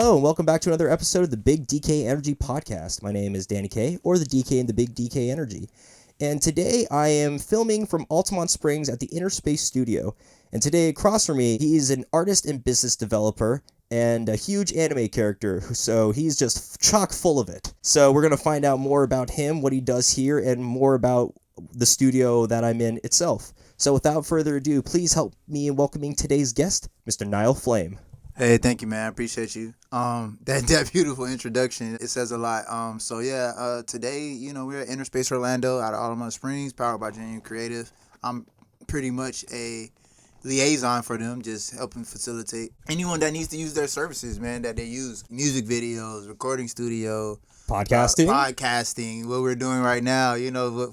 Hello, and welcome back to another episode of the Big DK Energy Podcast. My name is Danny K, or the DK in the Big DK Energy. And today I am filming from Altimonte Springs at the InnerSpace studio. And today across from me, he's an artist and business developer and a huge anime character, so he's just chock full of it. So we're going to find out more about him, what he does here, and more about the studio that I'm in itself. So without further ado, please help me in welcoming today's guest, Mr. Nile Flame. Hey, thank you, man. I appreciate you. That beautiful introduction, it says a lot. Today, we're at InnerSpace Orlando out of Altimonte Springs, powered by Genuine Creative. I'm pretty much a liaison for them, just helping facilitate anyone that needs to use their services, man, that they use. Music videos, recording studio, podcasting, what we're doing right now,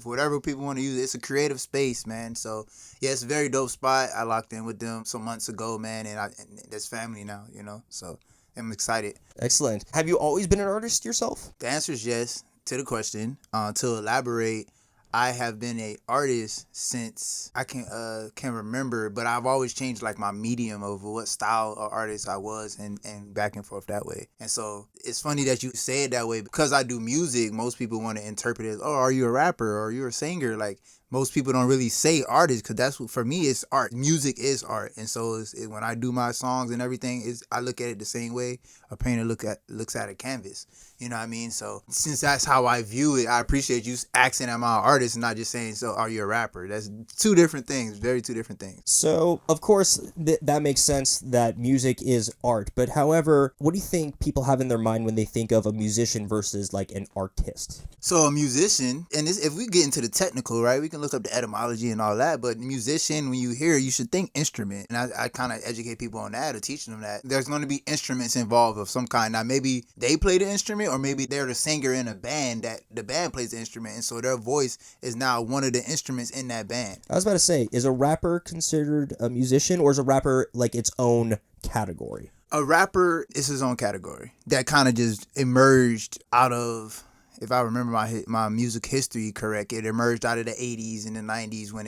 whatever people want to use. It's a creative space, man. So yeah, it's a very dope spot. I locked in with them some months ago, man, and that's family now, so I'm excited. Excellent. Have you always been an artist yourself? The answer is yes to the question. To elaborate, I have been an artist since I can remember, but I've always changed like my medium of what style of artist I was and back and forth that way. And so it's funny that you say it that way because I do music. Most people want to interpret it as, oh, are you a rapper or are you a singer? Like most people don't really say artist because that's what, for me, it's art. Music is art. And so when I do my songs and everything, I look at it the same way a painter looks at a canvas. You know what I mean? So since that's how I view it, I appreciate you asking am I an artist and not just saying, so are you a rapper? That's two different things, two different things. So, of course, that makes sense that music is art. But however, what do you think people have in their mind when they think of a musician versus like an artist? So a musician, and if we get into the technical, right, we can look up the etymology and all that, but musician, when you hear it, you should think instrument. And I kind of educate people on that or teaching them that there's going to be instruments involved of some kind. Now, maybe they play the instrument or maybe they're the singer in a band that the band plays the instrument. And so their voice is now one of the instruments in that band. I was about to say, is a rapper considered a musician or is a rapper like its own category? A rapper is his own category that kind of just emerged out of, if I remember my music history correct, it emerged out of the 80s and the 90s when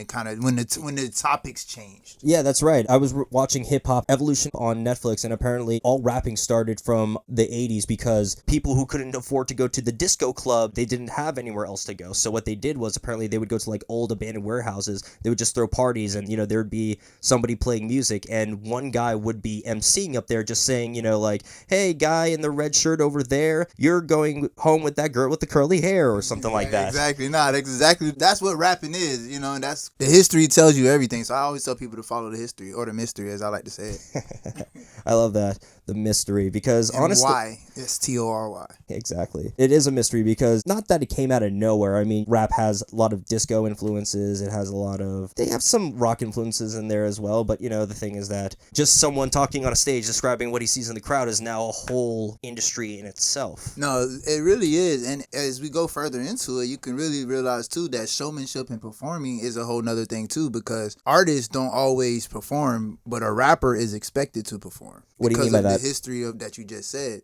the topics changed. Yeah, that's right. I was watching Hip Hop Evolution on Netflix, and apparently all rapping started from the 80s because people who couldn't afford to go to the disco club, they didn't have anywhere else to go. So what they did was apparently they would go to like old abandoned warehouses. They would just throw parties, and there would be somebody playing music, and one guy would be emceeing up there just saying, like, hey, guy in the red shirt over there, you're going home with that girl with the curly hair or something like that. Exactly. That's what rapping is, and that's the history tells you everything. So I always tell people to follow the history or the mystery, as I like to say it. I love that, the mystery, because and honestly, why it's TORY. Exactly. It is a mystery because not that it came out of nowhere. I mean, rap has a lot of disco influences. It has they have some rock influences in there as well. But the thing is that just someone talking on a stage describing what he sees in the crowd is now a whole industry in itself. No, it really is. And as we go further into it, you can really realize too that showmanship and performing is a whole nother thing too, because artists don't always perform, but a rapper is expected to perform. What do you mean by that? Because of the history of that you just said.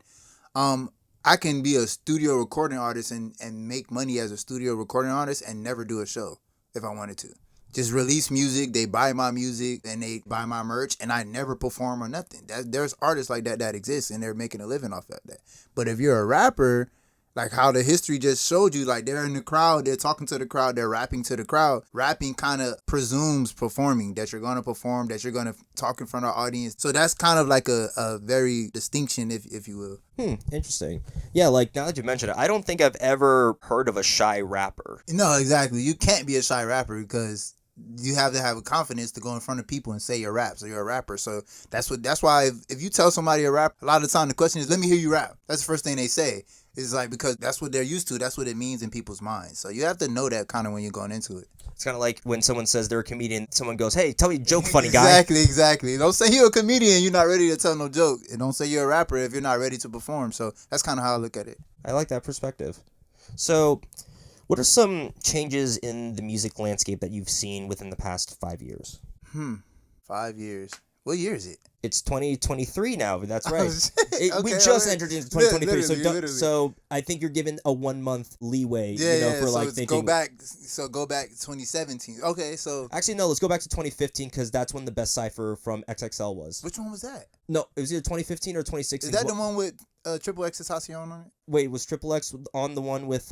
I can be a studio recording artist and make money as a studio recording artist and never do a show if I wanted to. Just release music, they buy my music, and they buy my merch, and I never perform or nothing. There's artists like that exist, and they're making a living off of that. But if you're a rapper, like how the history just showed you, like they're in the crowd, they're talking to the crowd, they're rapping to the crowd. Rapping kind of presumes performing, that you're going to perform, that you're going to talk in front of the audience. So that's kind of like a very distinction, if you will. Interesting. Yeah, like now that you mention it, I don't think I've ever heard of a shy rapper. No, exactly. You can't be a shy rapper because you have to have a confidence to go in front of people and say you're a rapper. So that's why if you tell somebody a rapper, a lot of the time the question is, let me hear you rap. That's the first thing they say. It's like, because that's what they're used to. That's what it means in people's minds. So you have to know that kind of when you're going into it. It's kind of like when someone says they're a comedian, someone goes, hey, tell me a joke, funny guy. Exactly. Don't say you're a comedian, you're not ready to tell no joke. And don't say you're a rapper if you're not ready to perform. So that's kind of how I look at it. I like that perspective. So what are some changes in the music landscape that you've seen within the past 5 years? 5 years. What year is it? It's 2023 now. That's Oh, right. shit. We Okay, just okay. entered into 2023, so Literally. so I think you're given a 1 month leeway, Yeah. for So like it's thinking. go back 2017. Okay, so Actually, no. Let's go back to 2015 because that's when the best cipher from XXL was. which one was that? No, it was either 2015 or 2016. Is that the one with Triple X Tentacion on it? Wait, was Triple X on the one with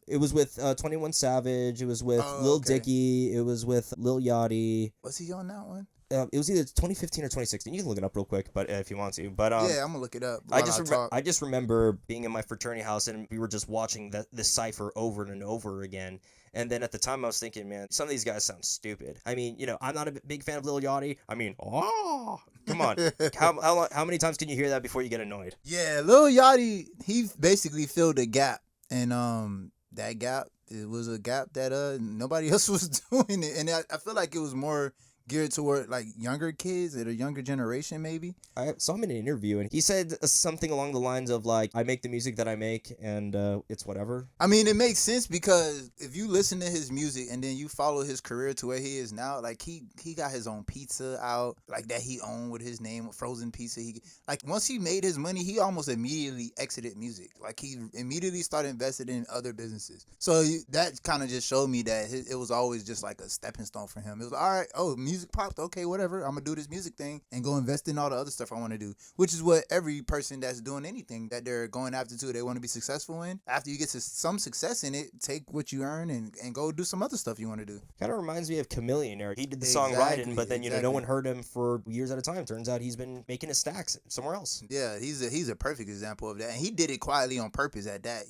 It was with 21 Savage. It was with Lil okay. Dicky. It was with Lil Yachty. Was he on that one? It was either 2015 or 2016. You can look it up real quick, but if you want to. But Yeah, I'm gonna look it up. I While just talk. I just remember being in my fraternity house and we were just watching this cipher over and over again. And then at the time I was thinking, man, some of these guys sound stupid. I mean, I'm not a big fan of Lil Yachty. I mean, come on. How many times can you hear that before you get annoyed? Yeah, Lil Yachty, he basically filled a gap, and that gap, it was a gap that nobody else was doing it, and I feel like it was more geared toward like younger kids or the younger generation maybe. I saw him in an interview and he said something along the lines of like, I make the music that I make and it's whatever. I mean, it makes sense because if you listen to his music and then you follow his career to where he is now, like he got his own pizza out like that he owned with his name, Frozen Pizza. He like once he made his money, he almost immediately exited music. Like he immediately started investing in other businesses. So that kind of just showed me that it was always just like a stepping stone for him. It was all right. Oh, music popped. Okay, whatever. I'm gonna do this music thing and go invest in all the other stuff I want to do, which is what every person that's doing anything that they're going after they want to be successful in. After you get to some success in it, take what you earn and go do some other stuff you want to do. Kind of reminds me of Chameleon. He did the song Riding, but then no one heard him for years at a time. Turns out he's been making his stacks somewhere else. Yeah, he's a perfect example of that, and he did it quietly on purpose. At that,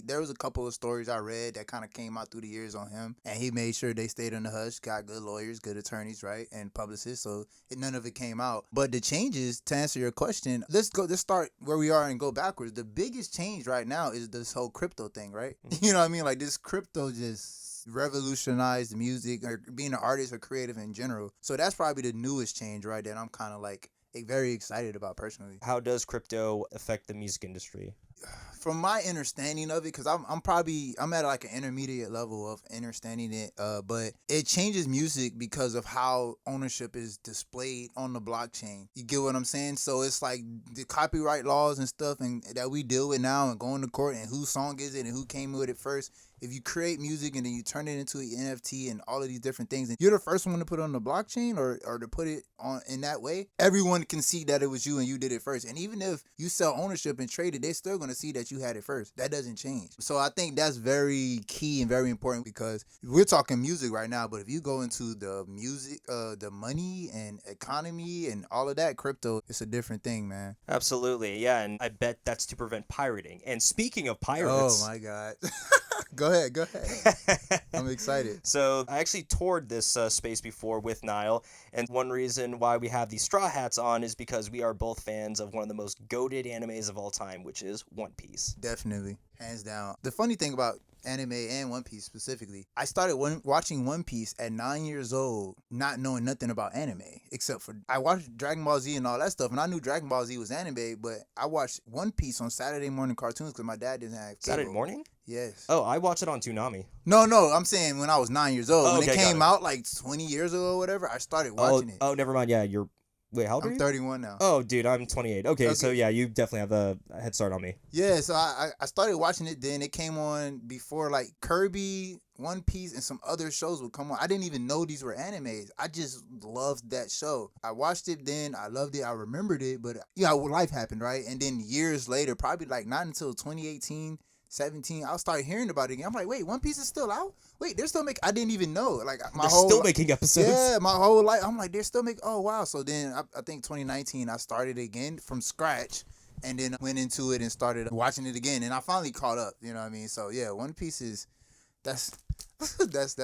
there was a couple of stories I read that kind of came out through the years on him, and he made sure they stayed in the hush. Got good lawyers, good attorneys, right, and publicists, so none of it came out. But the changes, to answer your question, let's start where we are and go backwards. The biggest change right now is this whole crypto thing, right? You know what I mean? Like this crypto just revolutionized music or being an artist or creative in general. So that's probably the newest change, right? That I'm kind of like very excited about personally. How does crypto affect the music industry? From my understanding of it, because I'm at like an intermediate level of understanding it, but it changes music because of how ownership is displayed on the blockchain. You get what I'm saying? So it's like the copyright laws and stuff and that we deal with now and going to court and whose song is it and who came with it first. If you create music and then you turn it into an NFT and all of these different things, and you're the first one to put it on the blockchain or to put it on in that way, everyone can see that it was you and you did it first. And even if you sell ownership and trade it, they're still going to see that you had it first. That doesn't change. So I think that's very key and very important because we're talking music right now, but if you go into the music, the money and economy and all of that, crypto, it's a different thing, man. Absolutely, yeah, and I bet that's to prevent pirating. And speaking of pirates... Oh, my God. Go ahead. I'm excited. So I actually toured this space before with Nile, and one reason why we have these straw hats on is because we are both fans of one of the most goated animes of all time, which is One Piece. Definitely. Hands down. The funny thing about anime and One Piece specifically, I started watching One Piece at 9 years old, not knowing nothing about anime, except for I watched Dragon Ball Z and all that stuff, and I knew Dragon Ball Z was anime, but I watched One Piece on Saturday morning cartoons because my dad didn't have cable. Saturday morning? Yes. Oh, I watch it on Toonami. No, I'm saying when I was 9 years old. Oh, when it came out like 20 years ago or whatever, I started watching it. Oh, never mind. Yeah, Wait, how old are you? I'm 31 now. Oh, dude, I'm 28. Okay, so yeah, you definitely have a head start on me. Yeah, so I started watching it then. It came on before like Kirby, One Piece, and some other shows would come on. I didn't even know these were animes. I just loved that show. I watched it then. I loved it. I remembered it. But, life happened, right? And then years later, probably like not until 2018, 17, I'll start hearing about it again. I'm like, wait, One Piece is still out? Wait, they're still making... I didn't even know. Like, they're still making episodes? Yeah, my whole life. I'm like, they're still making... Oh, wow. So then, I think 2019, I started again from scratch and then went into it and started watching it again. And I finally caught up, you know what I mean? So, yeah, One Piece is... That's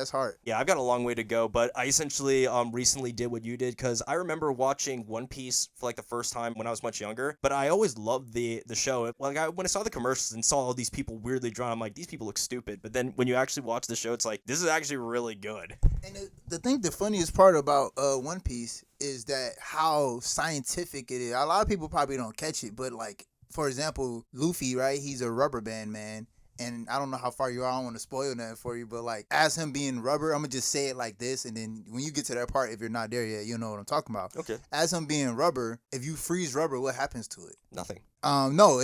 hard. Yeah, I've got a long way to go, but I essentially recently did what you did because I remember watching One Piece for like the first time when I was much younger, but I always loved the show. Like when I saw the commercials and saw all these people weirdly drawn, I'm like, these people look stupid. But then when you actually watch the show, it's like, this is actually really good. And the funniest part about One Piece is that how scientific it is. A lot of people probably don't catch it, but like, for example, Luffy, right? He's a rubber band man. and I don't know how far you are, I don't want to spoil nothing for you, but like as him being rubber, I'm gonna just say it like this, and then when you get to that part, if you're not there yet, you'll know what I'm talking about. Okay. As him being rubber, if you freeze rubber, what happens to it? Nothing. No,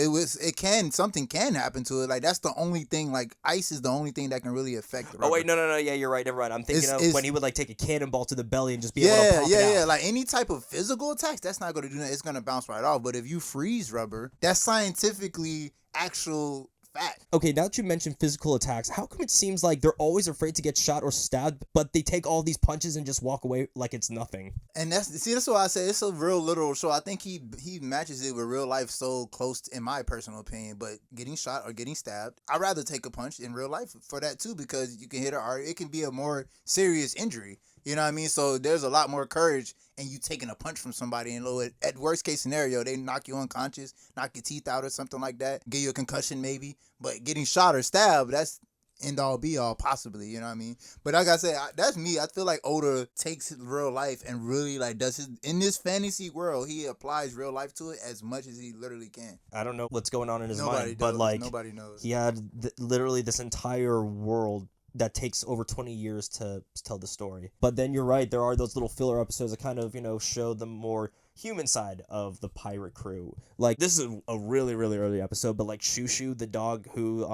something can happen to it. Like that's the only thing. Like ice is the only thing that can really affect the rubber. Oh wait, no. Yeah, you're right. Never mind. I'm thinking of when he would like take a cannonball to the belly and just be able to pop it out. Yeah. Like any type of physical attacks, that's not going to do that. It's going to bounce right off. But if you freeze rubber, that's scientifically actual fact. Okay, now that you mentioned physical attacks, how come it seems like they're always afraid to get shot or stabbed, but they take all these punches and just walk away like it's nothing? And that's why I say it's a real literal show. I think he matches it with real life so close, in my personal opinion. But getting shot or getting stabbed, I'd rather take a punch in real life for that too, because you can hit it can be a more serious injury. You know what I mean? So there's a lot more courage in you taking a punch from somebody. And at worst case scenario, they knock you unconscious, knock your teeth out or something like that, give you a concussion maybe. But getting shot or stabbed, that's end all be all possibly. You know what I mean? But like I said, that's me. I feel like Oda takes real life and really like does his, in this fantasy world, he applies real life to it as much as he literally can. I don't know what's going on in his mind, does. but like Nobody knows. He had literally this entire world that takes over 20 years to tell the story. But then you're right, there are those little filler episodes that kind of, show the more human side of the pirate crew. Like, this is a really, really early episode, but like Shushu, the dog who,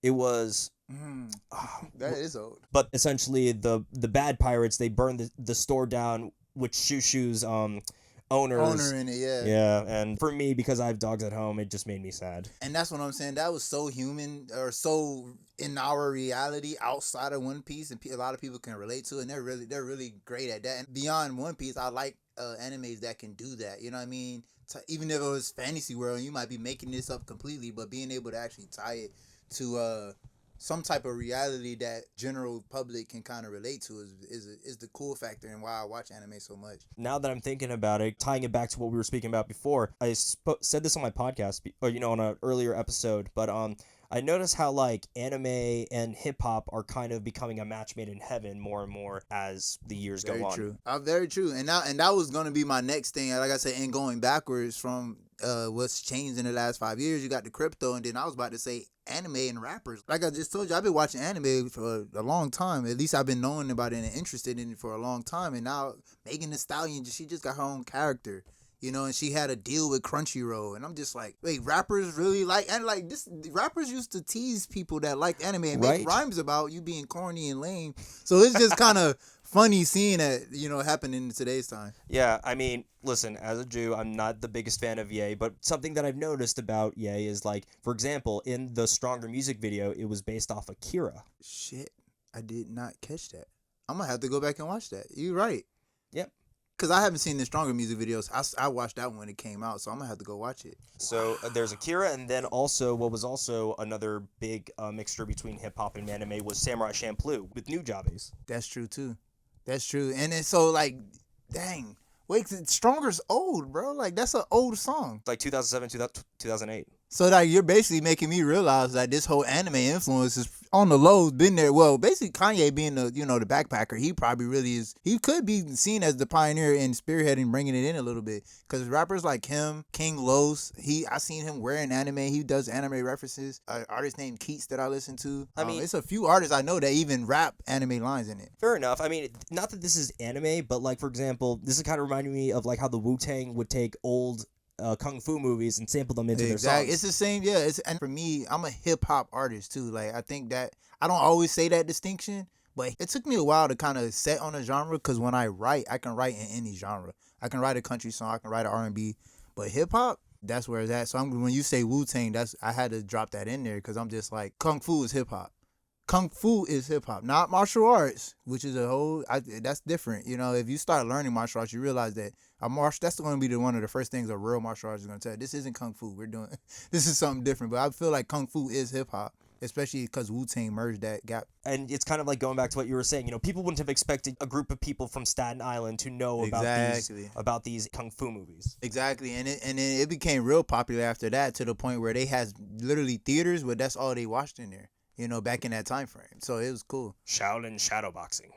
it was... that is old. But essentially, the bad pirates, they burned the store down, which Shushu's, owner in it, yeah. Yeah, and for me, because I have dogs at home, it just made me sad. And that's what I'm saying. That was so human, or so in our reality outside of One Piece, and a lot of people can relate to it, and they're really great at that. And beyond One Piece, I like animes that can do that. You know what I mean? Even if it was fantasy world, you might be making this up completely, but being able to actually tie it to some type of reality that general public can kind of relate to is the cool factor and why I watch anime so much. Now that I'm thinking about it, tying it back to what we were speaking about before, I said this on my podcast, or on an earlier episode, but I noticed how like anime and hip hop are kind of becoming a match made in heaven more and more as the years go on. True. Very true. And that was going to be my next thing. Like I said, in going backwards from what's changed in the last 5 years, you got the crypto, and then I was about to say anime and rappers. Like I just told you, I've been watching anime for a long time. At least I've been knowing about it and interested in it for a long time. And now Megan Thee Stallion, she just got her own character. And she had a deal with Crunchyroll, and I'm just like, wait, rappers really like, and like this, rappers used to tease people that like anime and make rhymes about you being corny and lame. So it's just kind of funny seeing that, happen in today's time. Yeah, I mean, listen, as a Jew, I'm not the biggest fan of Ye, but something that I've noticed about Ye is like, for example, in the Stronger music video, it was based off Akira. Shit, I did not catch that. I'm gonna have to go back and watch that. You're right. Yep. Because I haven't seen the Stronger music videos. I watched that one when it came out, so I'm going to have to go watch it. So there's Akira, and then also what was also another big mixture between hip-hop and anime was Samurai Champloo with Nujabes. That's true, too. That's true. And then so, like, dang. Wait, Stronger's old, bro. Like, that's an old song. Like 2007, 2008. So, like, you're basically making me realize that this whole anime influence is on the low, been there. Well, basically, Kanye being the backpacker, he probably really is. He could be seen as the pioneer in spearheading, bringing it in a little bit. Because rappers like him, King Los, I seen him wearing anime. He does anime references. An artist named Keats that I listen to. I mean, it's a few artists I know that even rap anime lines in it. Fair enough. I mean, not that this is anime, but like, for example, this is kind of reminding me of like how the Wu-Tang would take old kung fu movies and sample them into their songs. It's the same, yeah. And for me, I'm a hip hop artist too. Like, I think that I don't always say that distinction, but it took me a while to kind of set on a genre, because when I write, I can write in any genre. I can write a country song, I can write an R&B, but hip hop, that's where it's at. So when you say Wu-Tang, I had to drop that in there, because I'm just like, kung fu is hip hop. Kung fu is hip hop, not martial arts, which is that's different. If you start learning martial arts, you realize that that's going to be one of the first things a real martial artist is going to tell you. This isn't kung fu. This is something different. But I feel like kung fu is hip hop, especially because Wu-Tang merged that gap. And it's kind of like going back to what you were saying. People wouldn't have expected a group of people from Staten Island to know about these kung fu movies. Exactly, and then it became real popular after that, to the point where they had literally theaters where that's all they watched in there. Back in that time frame. So it was cool. Shaolin shadowboxing.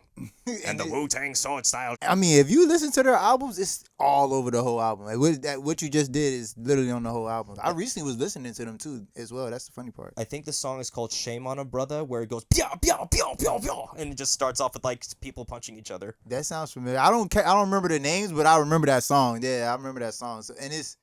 And the Wu-Tang sword style. I mean, if you listen to their albums, it's all over the whole album. Like what you just did is literally on the whole album. I recently was listening to them too as well. That's the funny part. I think the song is called "Shame on a Brother," where it goes pia pia pia pia pia, and it just starts off with like people punching each other. That sounds familiar. I don't remember the names, but I remember that song. Yeah, I remember that song. So, and it's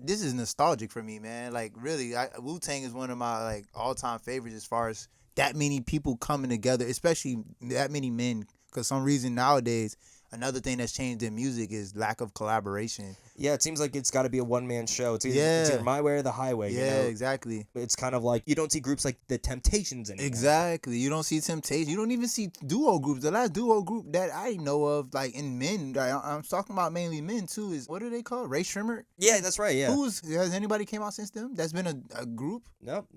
this is nostalgic for me, man. Like really, Wu-Tang is one of my like all-time favorites as far as that many people coming together, especially that many men. Because some reason nowadays, another thing that's changed in music is lack of collaboration. Yeah, it seems like it's got to be a one-man show. It's either my way or the highway. Yeah, you know? exactly. It's kind of like you don't see groups like the Temptations anymore. Exactly. You don't see Temptation. You don't even see duo groups. The last duo group that I know of, like in men, I'm talking about mainly men too, is what are they called? Ray Shrimmer? Yeah, that's right. Yeah. Has anybody came out since them? That's been a group? Nope,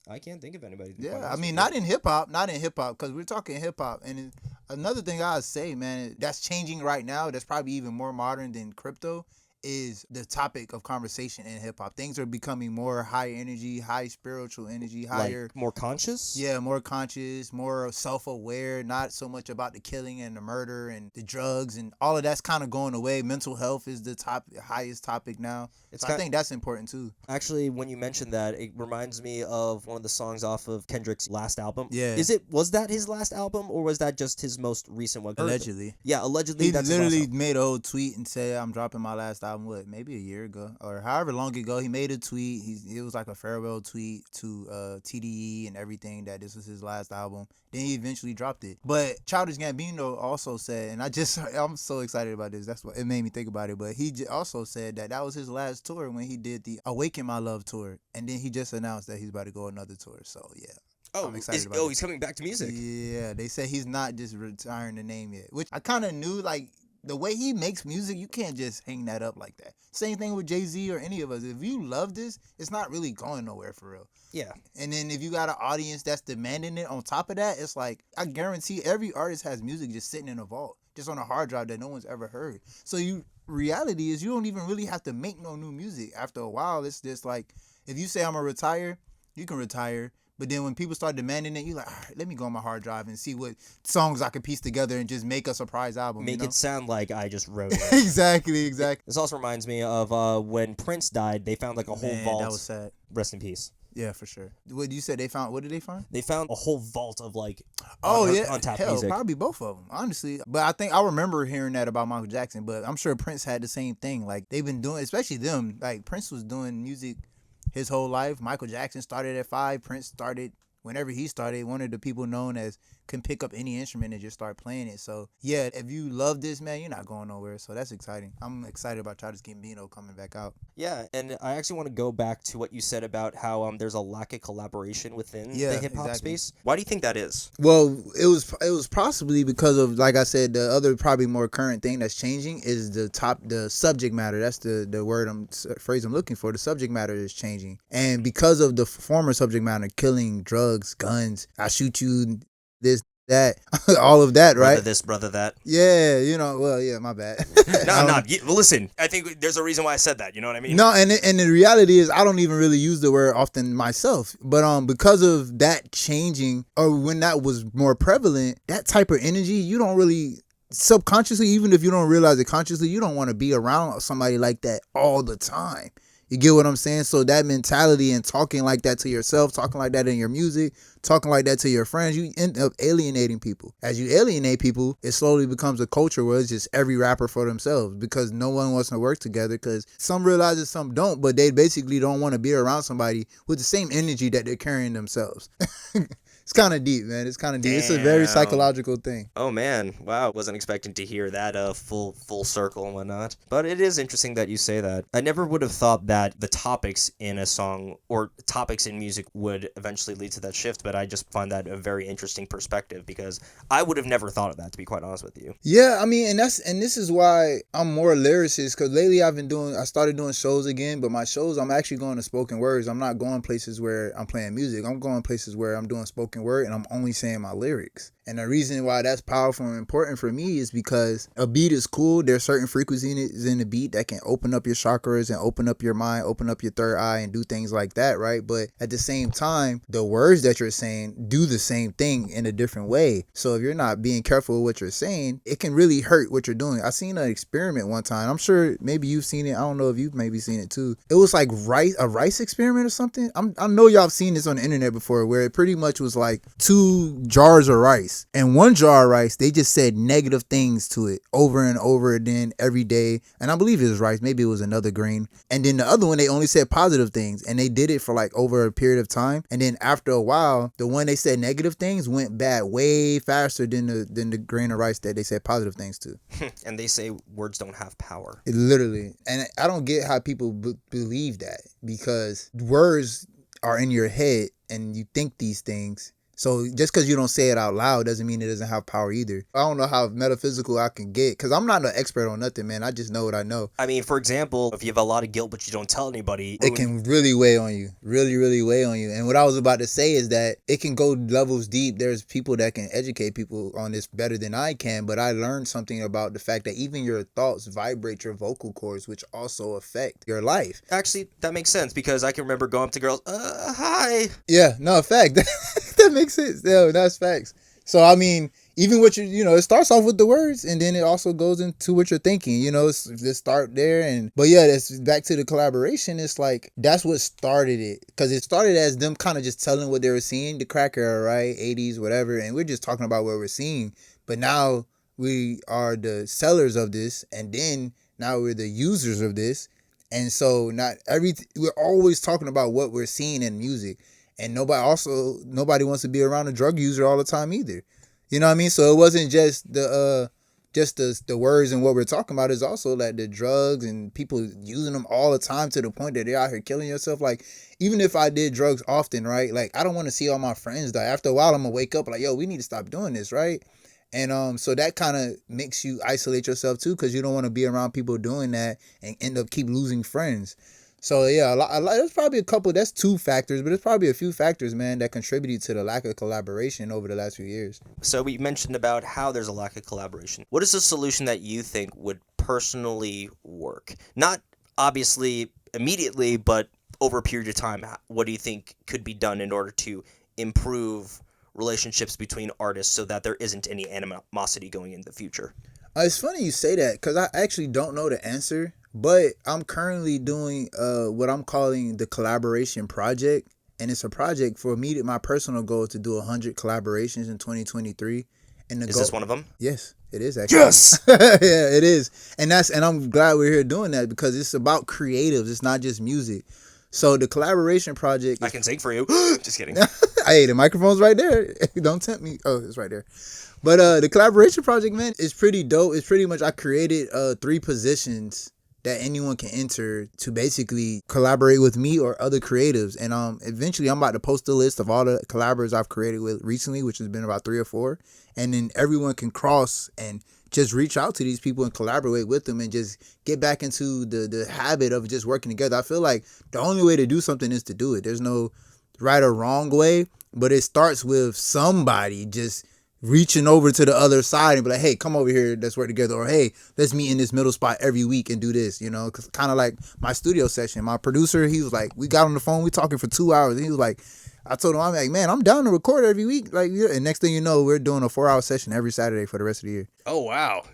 I can't think of anybody. Yeah, I mean, not in hip hop, because we're talking hip hop. And another thing I'd say, man, that's changing right now. That's probably even more modern than crypto. Is the topic of conversation in hip hop. Things are becoming more high energy, high spiritual energy, higher, like more conscious. Yeah, more conscious, more self-aware. Not so much about the killing and the murder and the drugs and all of that's kind of going away. Mental health is the highest topic now. So I think that's important too. Actually, when you mentioned that, it reminds me of one of the songs off of Kendrick's last album. Yeah, was that his last album or was that just his most recent one? Allegedly. Yeah, allegedly. He that's literally made a whole tweet and said, "I'm dropping my last album." What, maybe a year ago or however long ago, he made a tweet. It was like a farewell tweet to TDE and everything, that this was his last album. Then he eventually dropped it. But Childish Gambino also said, and I'm so excited about this. That's what it made me think about it. But he also said that was his last tour when he did the Awaken My Love tour, and then he just announced that he's about to go another tour. So yeah. Oh, I'm excited about he's coming back to music. Yeah, they said he's not just retiring the name yet, which I kind of knew. Like, the way he makes music, you can't just hang that up like that. Same thing with Jay-Z or any of us. If you love this, it's not really going nowhere for real. Yeah. And then if you got an audience that's demanding it on top of that, it's like, I guarantee every artist has music just sitting in a vault, just on a hard drive that no one's ever heard. So reality is you don't even really have to make no new music. After a while, it's just like, if you say I'm going to retire, you can retire. But then when people start demanding it, you're like, all right, let me go on my hard drive and see what songs I can piece together and just make a surprise album. Make it sound like I just wrote it. Exactly. This also reminds me of when Prince died, they found like a whole vault. That was sad. Rest in peace. Yeah, for sure. What you said they found? What did they find? They found a whole vault of like untapped music. Probably both of them, honestly. But I think I remember hearing that about Michael Jackson. But I'm sure Prince had the same thing. Like they've been doing, especially them. Like Prince was doing music his whole life. Michael Jackson started at 5. Prince started whenever he started. One of the people known as can pick up any instrument and just start playing it. So yeah, if you love this, man, you're not going nowhere. So that's exciting. I'm excited about Childish Gambino coming back out. Yeah, and I actually want to go back to what you said about how there's a lack of collaboration within the hip hop space. Why do you think that is? Well, it was possibly because of, like I said, the other probably more current thing that's changing is the subject matter. That's the phrase I'm looking for. The subject matter is changing, and because of the former subject matter, killing, drugs, guns, I shoot you, this, that, all of that, right? Brother this, brother that. Yeah, my bad. Listen, I think there's a reason why I said that, you know what I mean? No, and the reality is I don't even really use the word often myself, but because of that changing, or when that was more prevalent, that type of energy, you don't really, subconsciously, even if you don't realize it consciously, you don't want to be around somebody like that all the time. You get what I'm saying? So that mentality and talking like that to yourself, talking like that in your music, talking like that to your friends, you end up alienating people. As you alienate people, it slowly becomes a culture where it's just every rapper for themselves because no one wants to work together, because some realize it, some don't, but they basically don't want to be around somebody with the same energy that they're carrying themselves. It's kind of deep, man. It's kind of deep. Damn. It's a very psychological thing. Oh, man. Wow. Wasn't expecting to hear that full circle and whatnot. But it is interesting that you say that. I never would have thought that the topics in a song or topics in music would eventually lead to that shift, but I just find that a very interesting perspective because I would have never thought of that, to be quite honest with you. Yeah, I mean, and this is why I'm more lyricist, because lately I started doing shows again, but my shows, I'm actually going to spoken words. I'm not going places where I'm playing music. I'm going places where I'm doing spoken word and I'm only saying my lyrics. And the reason why that's powerful and important for me is because a beat is cool. There's certain frequencies in the beat that can open up your chakras and open up your mind, open up your third eye and do things like that, right? But at the same time, the words that you're saying do the same thing in a different way. So if you're not being careful with what you're saying, it can really hurt what you're doing. I seen an experiment one time. I'm sure maybe you've seen it. I don't know if you've maybe seen it too. It was like a rice experiment or something. I know y'all have seen this on the internet before, where it pretty much was like 2 jars of rice. And 1 jar of rice, they just said negative things to it over and over again every day. And I believe it was rice. Maybe it was another grain. And then the other one, they only said positive things. And they did it for like over a period of time. And then after a while, the one they said negative things went bad way faster than the grain of rice that they said positive things to. And they say words don't have power. It literally. And I don't get how people believe that, because words are in your head and you think these things. So just because you don't say it out loud doesn't mean it doesn't have power either. I don't know how metaphysical I can get, because I'm not an expert on nothing, man. I just know what I know. I mean, for example, if you have a lot of guilt but you don't tell anybody, it can really weigh on you. Really, really weigh on you. And what I was about to say is that it can go levels deep. There's people that can educate people on this better than I can, but I learned something about the fact that even your thoughts vibrate your vocal cords, which also affect your life. Actually, that makes sense, because I can remember going up to girls, hi. Yeah, no, fact. That makes sense. Yeah, that's facts. So, I mean, even what it starts off with the words, and then it also goes into what you're thinking, just start there. But yeah, that's back to the collaboration. It's like, that's what started it. Because it started as them kind of just telling what they were seeing, the crack era, right? 80s, whatever. And we're just talking about what we're seeing. But now we are the sellers of this. And then now we're the users of this. And so we're always talking about what we're seeing in music. And nobody wants to be around a drug user all the time either. You know what I mean? So it wasn't just the words and what we're talking about. Is also like the drugs and people using them all the time to the point that they're out here killing yourself. Like, even if I did drugs often, right? Like, I don't want to see all my friends die. After a while, I'm gonna wake up like, yo, we need to stop doing this, right? And so that kind of makes you isolate yourself too, because you don't want to be around people doing that and end up keep losing friends. So yeah, there's probably that's 2 factors, but there's probably a few factors, man, that contributed to the lack of collaboration over the last few years. So we mentioned about how there's a lack of collaboration. What is a solution that you think would personally work? Not obviously immediately, but over a period of time. What do you think could be done in order to improve relationships between artists so that there isn't any animosity going in the future? It's funny you say that, because I actually don't know the answer. But I'm currently doing what I'm calling the collaboration project. And it's a project for me, my personal goal is to do 100 collaborations in 2023. And is this one of them? Yes, it is actually. Yes! Yeah, it is. And I'm glad we're here doing that, because it's about creatives. It's not just music. So the collaboration project... I can sing for you. Just kidding. Hey, the microphone's right there. Don't tempt me. Oh, it's right there. But the collaboration project, man, is pretty dope. It's pretty much, I created 3 positions that anyone can enter to basically collaborate with me or other creatives. And eventually I'm about to post a list of all the collaborators I've created with recently, which has been about 3 or 4. And then everyone can cross and just reach out to these people and collaborate with them and just get back into the habit of just working together. I feel like the only way to do something is to do it. There's no right or wrong way, but it starts with somebody just reaching over to the other side and be like, hey, come over here, let's work together. Or, hey, let's meet in this middle spot every week and do this, because kind of like my studio session. My producer, he was like, we got on the phone, we talking for 2 hours. And he was like, I told him, I'm like, man, I'm down to record every week. Like, and next thing you know, we're doing a 4-hour session every Saturday for the rest of the year. Oh, wow.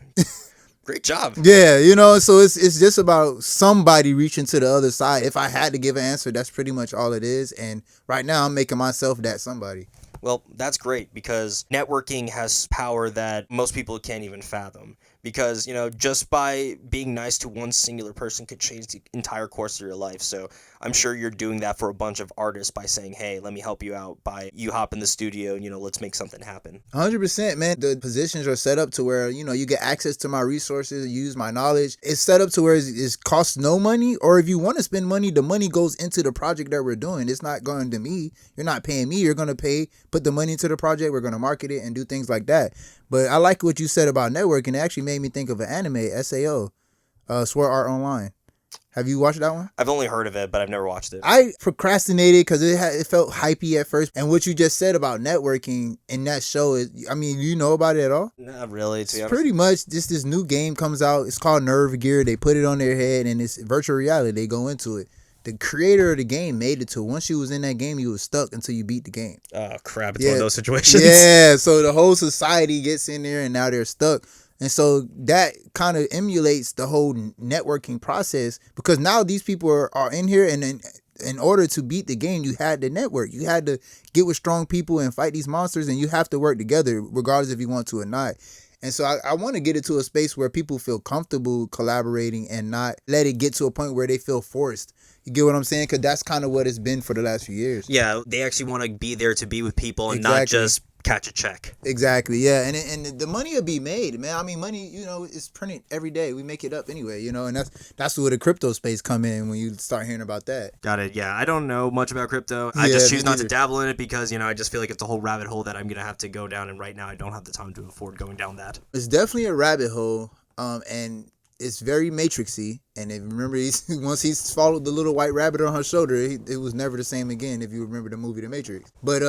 Great job. Yeah, so it's just about somebody reaching to the other side. If I had to give an answer, that's pretty much all it is. And right now I'm making myself that somebody. Well, that's great, because networking has power that most people can't even fathom. Because, just by being nice to one singular person could change the entire course of your life. So I'm sure you're doing that for a bunch of artists by saying, hey, let me help you out, by you hop in the studio and, let's make something happen. 100%, man. The positions are set up to where, you get access to my resources, use my knowledge. It's set up to where it costs no money, or if you want to spend money, the money goes into the project that we're doing. It's not going to me. You're not paying me. You're going to put the money into the project. We're going to market it and do things like that. But I like what you said about networking. It actually made me think of an anime, SAO, Sword Art Online. Have you watched that one? I've only heard of it, but I've never watched it. I procrastinated because it felt hypey at first. And what you just said about networking in that show is, I mean, you know about it at all? Not really, to be honest. Pretty much just this new game comes out. It's called Nerve Gear. They put it on their head and it's virtual reality. They go into it. The creator of the game made it to once you was in that game, you was stuck until you beat the game. Oh, crap. It's one of those situations. Yeah, so the whole society gets in there and now they're stuck. And so that kind of emulates the whole networking process because now these people are in here and in order to beat the game, you had to network. You had to get with strong people and fight these monsters and you have to work together regardless if you want to or not. And so I want to get it to a space where people feel comfortable collaborating and not let it get to a point where they feel forced. You get what I'm saying? Because that's kind of what it's been for the last few years. Yeah, they actually want to be there to be with people and not just catch a check. Exactly, yeah. And the money will be made, man. I mean, money, is printed every day. We make it up anyway, and that's where the crypto space come in when you start hearing about that. Got it, yeah. I don't know much about crypto. I just choose not to dabble in it because, I just feel like it's a whole rabbit hole that I'm going to have to go down, and right now I don't have the time to afford going down that. It's definitely a rabbit hole, and it's very matrixy, and if you remember, once he's followed the little white rabbit on her shoulder, it was never the same again. If you remember the movie The Matrix, but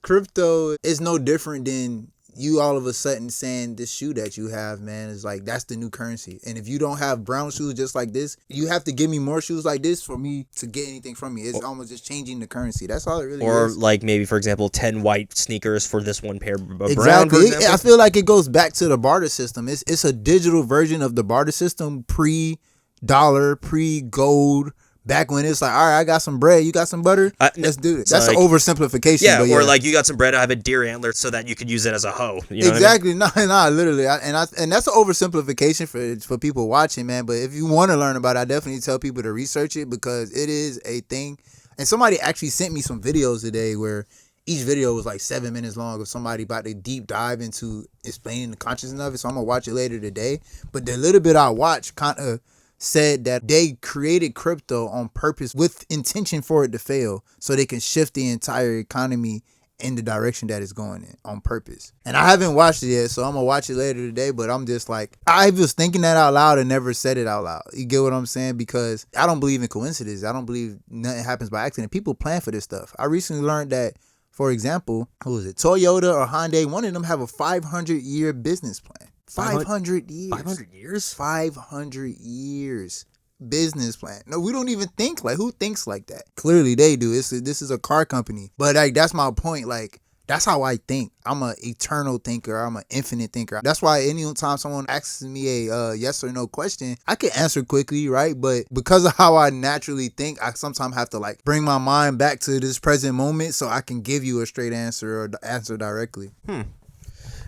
crypto is no different than you all of a sudden saying this shoe that you have, man, is like that's the new currency. And if you don't have brown shoes just like this, you have to give me more shoes like this for me to get anything from you. It's almost just changing the currency. That's all it really is. Or like maybe, for example, 10 white sneakers for this one pair of brown. Exactly. I feel like it goes back to the barter system. It's a digital version of the barter system pre-dollar, pre-gold. Back when it's like, all right, I got some bread, you got some butter, let's do it. That's like, an oversimplification. Yeah, or like you got some bread, I have a deer antler so that you could use it as a hoe. You know exactly. What I mean? No, literally. And that's an oversimplification for people watching, man. But if you want to learn about it, I definitely tell people to research it because it is a thing. And somebody actually sent me some videos today where each video was like 7 minutes long of somebody about to deep dive into explaining the consciousness of it. So I'm going to watch it later today. But the little bit I watched kind of said that they created crypto on purpose with intention for it to fail so they can shift the entire economy in the direction that it's going in on purpose. And I haven't watched it yet, so I'm gonna watch it later today, but I'm just like, I was thinking that out loud and never said it out loud. You get what I'm saying? Because I don't believe in coincidence. I don't believe nothing happens by accident. People plan for this stuff. I recently learned that, for example, who was it? Toyota or Hyundai, one of them have a 500-year business plan. 500 years. 500 years? 500 years. Business plan. No, we don't even think like, who thinks like that? Clearly they do. This is a car company. But like, that's my point. Like, that's how I think. I'm an eternal thinker. I'm an infinite thinker. That's why anytime someone asks me a yes or no question, I can answer quickly, right? But because of how I naturally think, I sometimes have to like bring my mind back to this present moment so I can give you a straight answer or answer directly.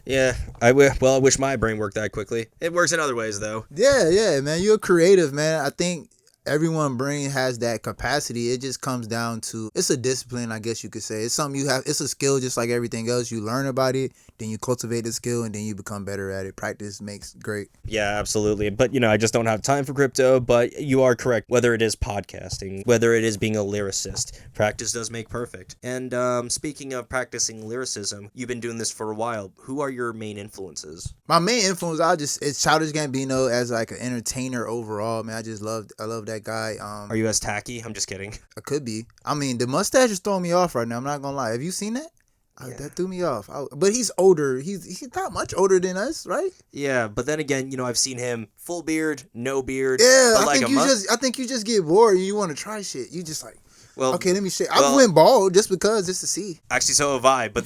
Yeah, I wish my brain worked that quickly. It works in other ways, though. Yeah, man. You're creative, man. I think everyone's brain has that capacity. It just comes down to, it's a discipline, I guess you could say. It's something you have. It's a skill just like everything else. You learn about it, then you cultivate the skill, and then you become better at it. Practice makes great. Yeah, absolutely. But, I just don't have time for crypto. But you are correct. Whether it is podcasting, whether it is being a lyricist, practice does make perfect. And speaking of practicing lyricism, you've been doing this for a while. Who are your main influences? My main influence, it's Childish Gambino as like an entertainer overall, man. I love that guy. Are you as tacky? I'm just kidding. I could be. I mean, the mustache is throwing me off right now. I'm not gonna lie. Have you seen that? Yeah. That threw me off. But he's older. He's not much older than us, right? Yeah, but then again, I've seen him full beard, no beard. Yeah, I think you just get bored and you want to try shit. You just like, well, okay, let me shake. I went bald just because, just to see. Actually, so have I. But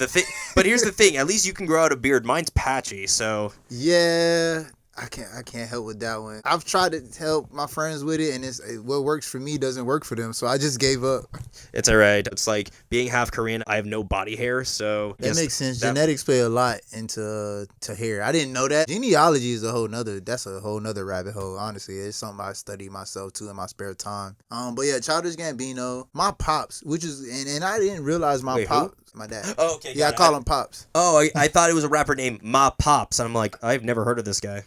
here's the thing. At least you can grow out a beard. Mine's patchy, so. Yeah. I can't help with that one. I've tried to help my friends with it, and what works for me doesn't work for them, so I just gave up. It's all right. It's like being half Korean. I have no body hair, so that makes sense. Genetics play a lot into hair. I didn't know that. Genealogy is a whole nother rabbit hole. Honestly, it's something I study myself too in my spare time. But yeah, Childish Gambino, my pops, which is and I didn't realize my pops. Who? My dad. Oh, okay. Yeah, I call him Pops. Oh, I thought it was a rapper named Ma Pops, and I'm like, I've never heard of this guy.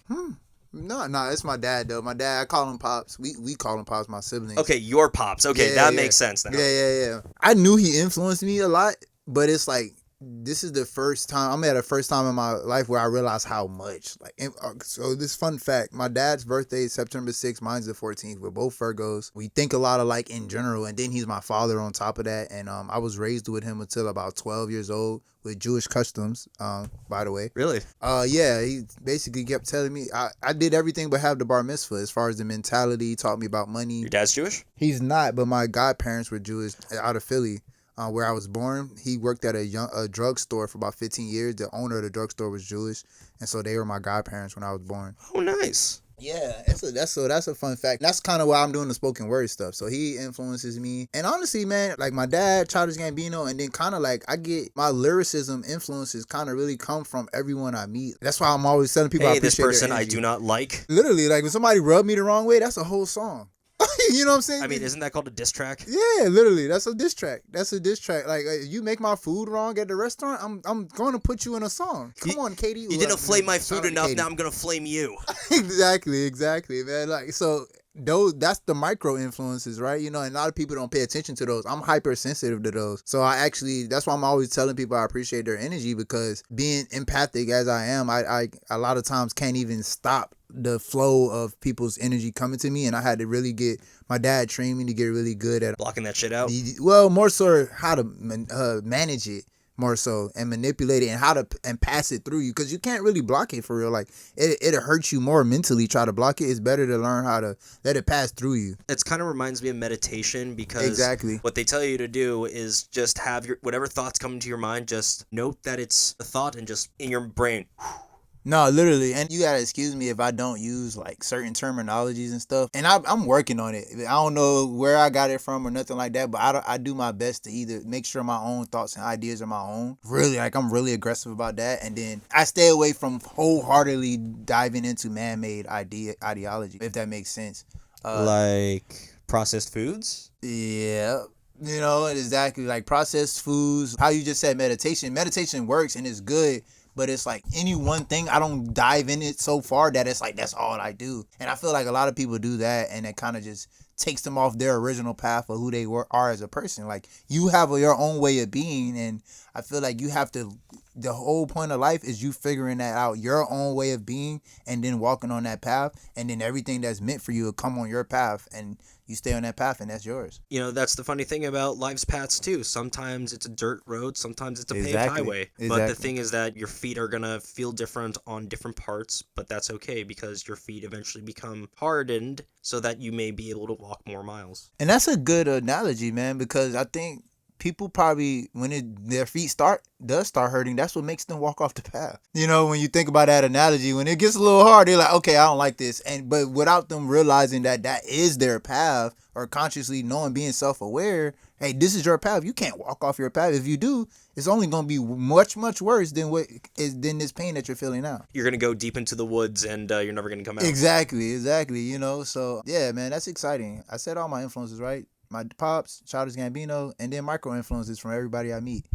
No, it's my dad though. My dad, I call him Pops. We call him Pops, my siblings. Okay, your Pops. Okay, that makes sense now. Yeah. I knew he influenced me a lot, but it's like this is the first time I'm at a first time in my life where I realized how much. So this fun fact: my dad's birthday is September 6th. Mine's the 14th. We're both Virgos. We think a lot alike in general, and then he's my father on top of that. And I was raised with him until about 12 years old with Jewish customs. By the way, Really? yeah, he basically kept telling me I did everything but have the bar mitzvah as far as the mentality. He taught me about money. Your dad's Jewish? He's not, but my godparents were Jewish out of Philly. Where I was born, he worked at a drugstore for about 15 years. The owner of the drugstore was Jewish, and so they were my godparents when I was born. Oh, nice. Yeah, that's a fun fact. That's kind of why I'm doing the spoken word stuff. So he influences me, and honestly, man, like my dad, Childish Gambino, and then kind of like I get my lyricism influences kind of really come from everyone I meet. That's why I'm always telling people, Hey, I this appreciate person their I energy. do not like. Literally, like when somebody rubbed me the wrong way, that's a whole song. You know what I'm saying? I mean, isn't that called a diss track? Yeah, literally, that's a diss track. That's a diss track. Like you make my food wrong at the restaurant, I'm going to put you in a song. Come on, Katie. You didn't flame my food enough. Katie. Now I'm gonna flame you. exactly, man. Like so. That's the micro influences, right? You know, and a lot of people don't pay attention to those. I'm hypersensitive to those. So that's why I'm always telling people I appreciate their energy, because being empathic as I am, I a lot of times can't even stop the flow of people's energy coming to me. And I had to really my dad trained me to get really good at Blocking that shit out. Well, more so how to manage it. More so, and manipulate it, and pass it through you, because you can't really block it for real. Like it'll hurt you more mentally. Try to block it. It's better to learn how to let it pass through you. It kind of reminds me of meditation, because Exactly. what they tell you to do is just have whatever thoughts come into your mind, just note that it's a thought and just in your brain. No, literally, and you gotta excuse me if I don't use like certain terminologies and stuff. And I'm working on it. I don't know where I got it from or nothing like that, but I do my best to either make sure my own thoughts and ideas are my own. Really, like I'm really aggressive about that, and then I stay away from wholeheartedly diving into man-made ideology, if that makes sense. Like processed foods? Yeah. You know, exactly, like processed foods. How you just said meditation. Meditation works and it's good. But it's like any one thing, I don't dive in it so far that it's like that's all I do. And I feel like a lot of people do that, and it kind of just takes them off their original path of who they are as a person. Like you have your own way of being, and I feel like you have to. The whole point of life is you figuring that out, your own way of being, and then walking on that path, and then everything that's meant for you will come on your path, and you stay on that path, and that's yours. You know, that's the funny thing about life's paths too. Sometimes it's a dirt road, sometimes it's a paved highway. But the thing is that your feet are gonna feel different on different parts, but that's okay, because your feet eventually become hardened so that you may be able to walk more miles. And that's a good analogy, man, because I think people probably, when their feet does start hurting, that's what makes them walk off the path. You know, when you think about that analogy, when it gets a little hard, they're like, okay, I don't like this. But without them realizing that is their path, or consciously knowing, being self-aware, hey, this is your path. You can't walk off your path. If you do, it's only going to be much, much worse than than this pain that you're feeling now. You're going to go deep into the woods, and you're never going to come out. Exactly. You know, so yeah, man, that's exciting. I said all my influences, right? My pops, Childish Gambino, and then micro influences from everybody I meet.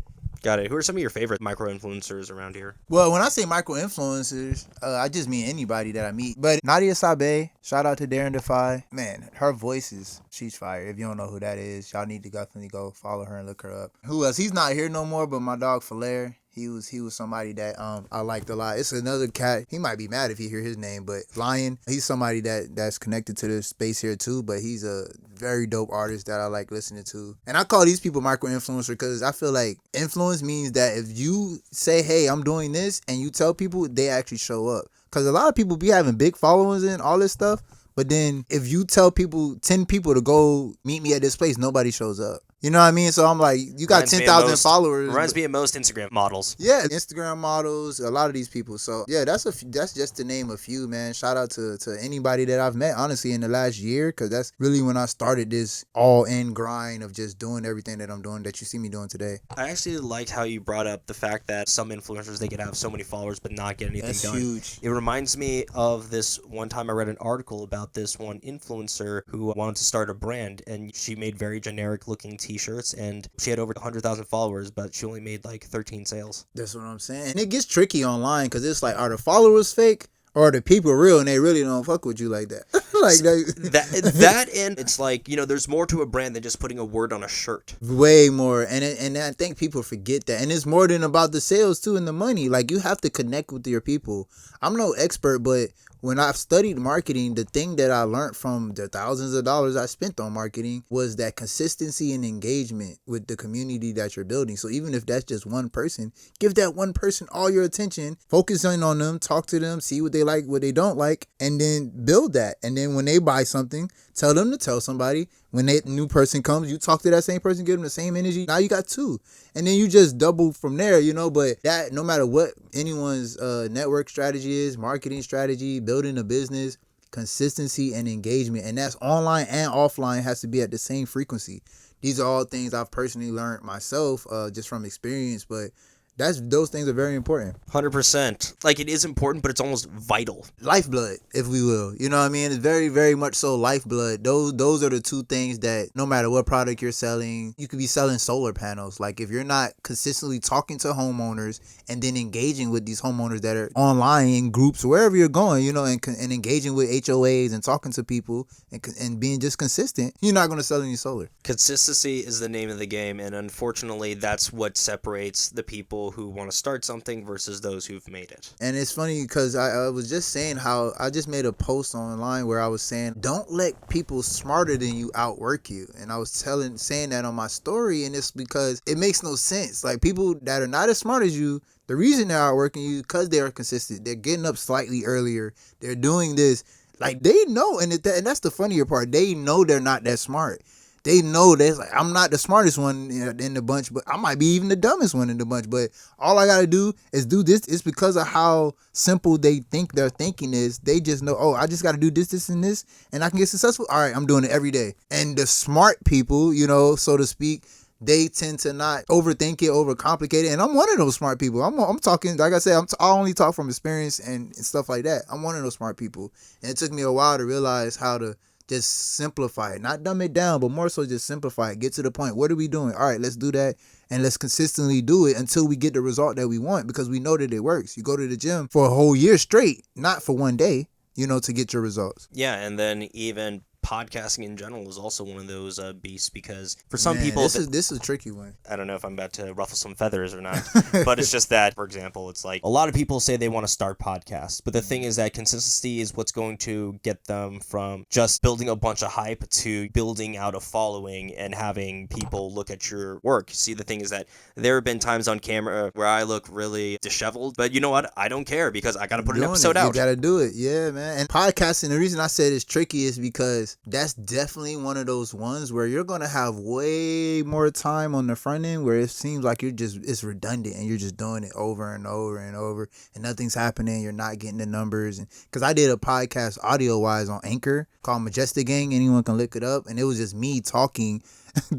Got it. Who are some of your favorite micro influencers around here? Well, when I say micro influencers, I just mean anybody that I meet. But Nadia Sabe, shout out to Darren Defy. Man, her voice she's fire. If you don't know who that is, y'all need to definitely go follow her and look her up. Who else? He's not here no more, but my dog Flair. He was somebody that I liked a lot. It's another cat. He might be mad if he hear his name, but Lion, he's somebody that's connected to the space here too, but he's a very dope artist that I like listening to. And I call these people micro influencer because I feel like influence means that if you say, hey, I'm doing this, and you tell people, they actually show up. Because a lot of people be having big followings and all this stuff, but then if you tell 10 people to go meet me at this place, nobody shows up. You know what I mean? So I'm like, you got 10,000 followers. Reminds me of most Instagram models. Yeah, Instagram models, a lot of these people. So yeah, that's just to name a few, man. Shout out to anybody that I've met, honestly, in the last year, because that's really when I started this all-in grind of just doing everything that I'm doing, that you see me doing today. I actually liked how you brought up the fact that some influencers, they could have so many followers but not get anything done. That's huge. It reminds me of this one time I read an article about this one influencer who wanted to start a brand, and she made very generic looking t-shirts, and she had over 100,000 followers, but she only made like 13 sales. That's what I'm saying. And it gets tricky online, because it's like, are the followers fake? Or the people real and they really don't fuck with you like that. Like that and it's like, there's more to a brand than just putting a word on a shirt. Way more. And I think people forget that. And it's more than about the sales too and the money. Like, you have to connect with your people. I'm no expert, but when I've studied marketing, the thing that I learned from the thousands of dollars I spent on marketing was that consistency and engagement with the community that you're building. So even if that's just one person, give that one person all your attention, focus in on them, talk to them, see what they like, what they don't like, and then build that. And then when they buy something, tell them to tell somebody. When that new person comes, you talk to that same person, give them the same energy. Now you got two. And then you just double from there, But that, no matter what anyone's network strategy is, marketing strategy, building a business, consistency and engagement, and that's online and offline, has to be at the same frequency. These are all things I've personally learned myself just from experience, but those things are very important. 100%. Like, it is important, but it's almost vital. Lifeblood, if we will. You know what I mean? It's very, very much so lifeblood. Those are the two things that no matter what product you're selling, you could be selling solar panels. Like, if you're not consistently talking to homeowners and then engaging with these homeowners that are online in groups, wherever you're going, and engaging with HOAs and talking to people and being just consistent, you're not going to sell any solar. Consistency is the name of the game, and unfortunately, that's what separates the people who want to start something versus those who've made it. And it's funny because I was just saying how I just made a post online where I was saying, don't let people smarter than you outwork you. And I was saying that on my story, and it's because it makes no sense. Like, people that are not as smart as you, the reason they're outworking you because they are consistent. They're getting up slightly earlier. They're doing this. Like, they know, and that's the funnier part. They know they're not that smart. They know that, like, I'm not the smartest one in the bunch, but I might be even the dumbest one in the bunch. But all I got to do is do this. It's because of how simple they think their thinking is. They just know, oh, I just got to do this, this, and this, and I can get successful. All right, I'm doing it every day. And the smart people, so to speak, they tend to not overthink it, overcomplicate it. And I'm one of those smart people. I'm talking, like I said, I only talk from experience and stuff like that. I'm one of those smart people. And it took me a while to realize how to just simplify it, not dumb it down, but more so just simplify it. Get to the point. What are we doing? All right, let's do that. And let's consistently do it until we get the result that we want, because we know that it works. You go to the gym for a whole year straight, not for one day, to get your results. Yeah, and then even podcasting in general is also one of those beasts, because for some people this is a tricky one. I don't know if I'm about to ruffle some feathers or not, but it's just that, for example, it's like a lot of people say they want to start podcasts, but the thing is that consistency is what's going to get them from just building a bunch of hype to building out a following and having people look at your work. See, the thing is that there have been times on camera where I look really disheveled, but you know what? I don't care, because I got to put an episode out. You got to do it. Yeah, man. And podcasting, the reason I said it's tricky is because that's definitely one of those ones where you're going to have way more time on the front end where it seems like it's redundant and you're just doing it over and over and over and nothing's happening. You're not getting the numbers. And because I did a podcast audio wise on Anchor called Majestic Gang. Anyone can look it up. And it was just me talking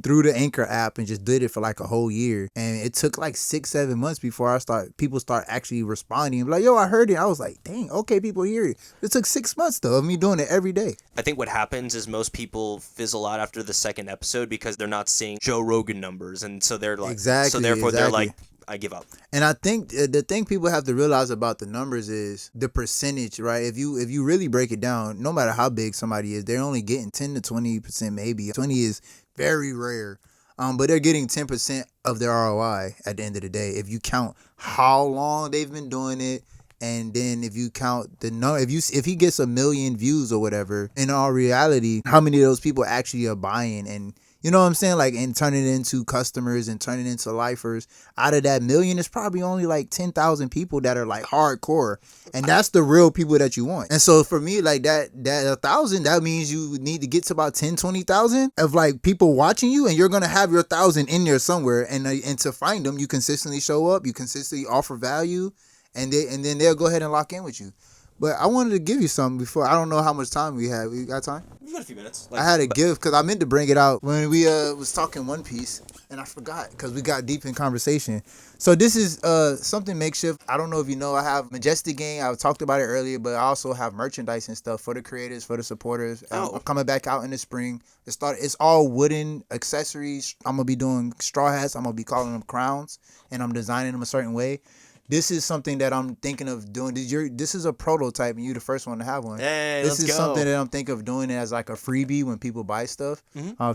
through the Anchor app and just did it for like a whole year. And it took like 6-7 months before people start actually responding. Like, yo, I heard it. I was like, dang, okay, people hear it. It took 6 months though of me doing it every day. I think what happens is most people fizzle out after the second episode because they're not seeing Joe Rogan numbers. And so they're like, they're like, I give up. And I think the thing people have to realize about the numbers is the percentage, right? If you really break it down, no matter how big somebody is, they're only getting 10 to 20%, maybe. 20 is very rare. But they're getting 10% of their ROI at the end of the day. If you count how long they've been doing it, and then if you count if he gets 1 million views or whatever, in all reality, how many of those people actually are buying and, you know what I'm saying? Like, and turning it into customers and turning it into lifers. Out of that 1 million, it's probably only like 10,000 people that are like hardcore. And that's the real people that you want. And so for me, like that 1,000, that means you need to get to about 10, 20,000 of like people watching you. And you're going to have your 1,000 in there somewhere. And to find them, you consistently show up. You consistently offer value. And then they'll go ahead and lock in with you. But I wanted to give you something before. I don't know how much time we have. We got time? We got a few minutes. I had a gift because I meant to bring it out when we was talking One Piece, and I forgot because we got deep in conversation. So this is something makeshift. I don't know if you know, I have Majestic Gang. I talked about it earlier, but I also have merchandise and stuff for the creators, for the supporters. I'm coming back out in the spring. It's all wooden accessories. I'm going to be doing straw hats. I'm going to be calling them crowns, and I'm designing them a certain way. this is something that I'm thinking of doing. This is a prototype, and you're the first one to have one. Hey, this let's is go. something that I'm thinking of doing as like a freebie when people buy stuff.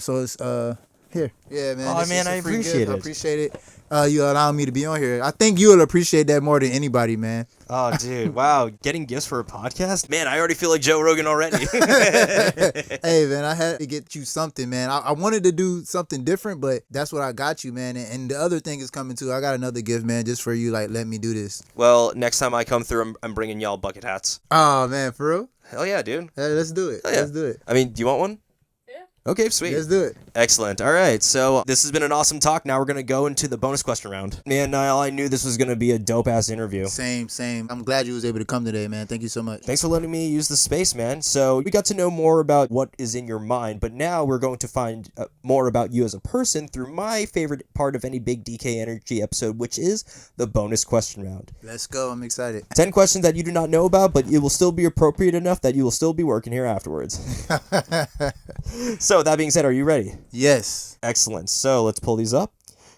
So it's here. Yeah, man. Oh, man, I appreciate it. I appreciate it. You allowing me to be on here. I think you'll appreciate that more than anybody, man. Oh, dude. Wow. Getting gifts for a podcast? Man, I already feel like Joe Rogan already. Hey, man, I had to get you something, man. I wanted to do something different, but that's what I got you, man. And the other thing is coming too. I got another gift, man, just for you. Like, let me do this. Well, next time I come through, I'm bringing y'all bucket hats. Oh, man, for real? Hell yeah, dude. Hey, let's do it. Hell yeah. Let's do it. I mean, do you want one? Okay, sweet. Let's do it. Excellent. All right, so this has been an awesome talk. Now we're going to go into the bonus question round. Man, Nile, I knew this was going to be a dope-ass interview. Same. I'm glad you was able to come today, man. Thank you so much. Thanks for letting me use the space, man. So we got to know more about what is in your mind, but now we're going to find more about you as a person through my favorite part of any Big DK Energy episode, which is the bonus question round. Let's go. I'm excited. 10 questions that you do not know about, but it will still be appropriate enough that you will still be working here afterwards. So that being said, are you ready? Yes. Excellent. So let's pull these up.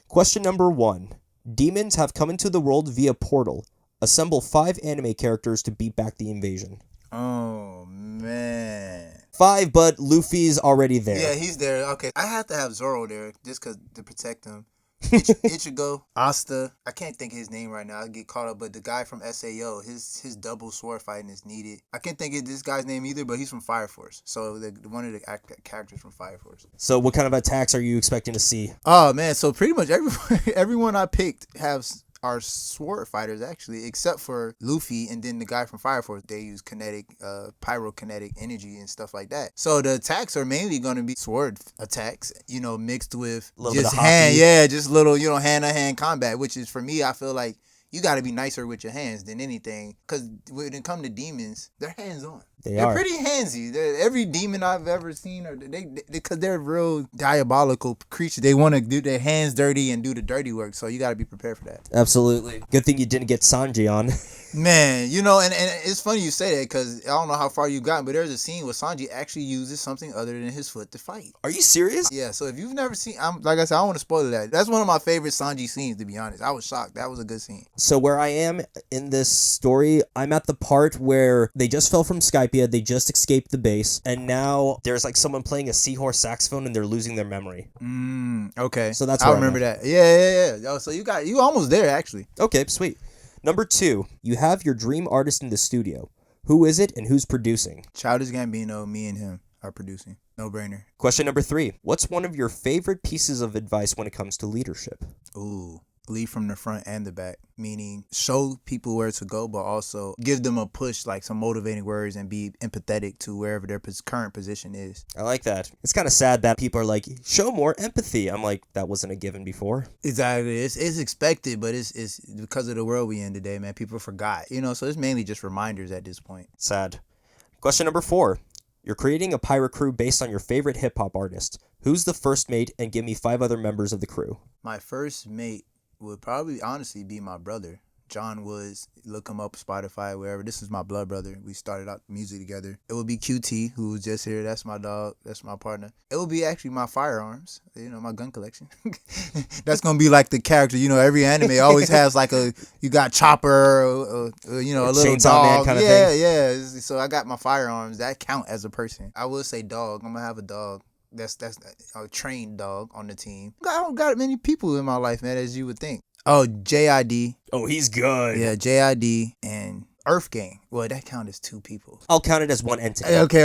Question number 1. Demons have come into the world via portal. Assemble 5 anime characters to beat back the invasion. Oh, man. 5, but Luffy's already there. Yeah, he's there. Okay. I have to have Zoro there just to protect him. Ichigo, Asta. I can't think of his name right now. I get caught up, but the guy from SAO, his double sword fighting is needed. I can't think of this guy's name either, but he's from Fire Force. So one of the characters from Fire Force. So what kind of attacks are you expecting to see? Oh man, so pretty much everyone I picked are sword fighters actually, except for Luffy and then the guy from Fire Force. They use kinetic, pyrokinetic energy and stuff like that. So the attacks are mainly going to be sword attacks, mixed with just hand, just little, hand-to-hand combat, which is for me, I feel like you got to be nicer with your hands than anything, because when it comes to demons, they're hands-on. They're pretty handsy. Every demon I've ever seen, because they're real diabolical creatures. They want to do their hands dirty and do the dirty work. So you got to be prepared for that. Absolutely. Good thing you didn't get Sanji on. Man, and it's funny you say that, because I don't know how far you've gotten, but there's a scene where Sanji actually uses something other than his foot to fight. Are you serious? Yeah, so if you've never seen, like I said, I don't want to spoil that. That's one of my favorite Sanji scenes, to be honest. I was shocked. That was a good scene. So where I am in this story, I'm at the part where they just fell from Skypia, they just escaped the base, and now there's like someone playing a seahorse saxophone and they're losing their memory. Okay. So that's I remember that. Yeah. Oh, so you almost there, actually. Okay, sweet. Number 2, you have your dream artist in the studio. Who is it and who's producing? Childish Gambino, me and him are producing. No brainer. Question number 3, what's one of your favorite pieces of advice when it comes to leadership? Ooh. Lead from the front and the back, meaning show people where to go, but also give them a push, like some motivating words, and be empathetic to wherever their current position is. I like that. It's kind of sad that people are like, show more empathy. I'm like, that wasn't a given before. Exactly. It's expected, but it's because of the world we in today, man. People forgot, so it's mainly just reminders at this point. Sad. Question number 4. You're creating a pirate crew based on your favorite hip-hop artist. Who's the first mate, and give me 5 other members of the crew? My first mate would probably honestly be my brother, John Woods. Look him up, Spotify, wherever. This is my blood brother. We started out music together. It would be QT, who was just here. That's my dog. That's my partner. It would be actually my firearms, my gun collection. That's going to be like the character. Every anime always has like you got Chopper, a little Chainsaw dog. Man kind of thing. Yeah. So I got my firearms. That count as a person. I will say dog. I'm going to have a dog. That's a trained dog on the team. I don't got many people in my life, man, as you would think. Oh, JID. Oh, he's good. Yeah, JID and Earth Gang. Well, that count as 2 people. I'll count it as one entity. Okay.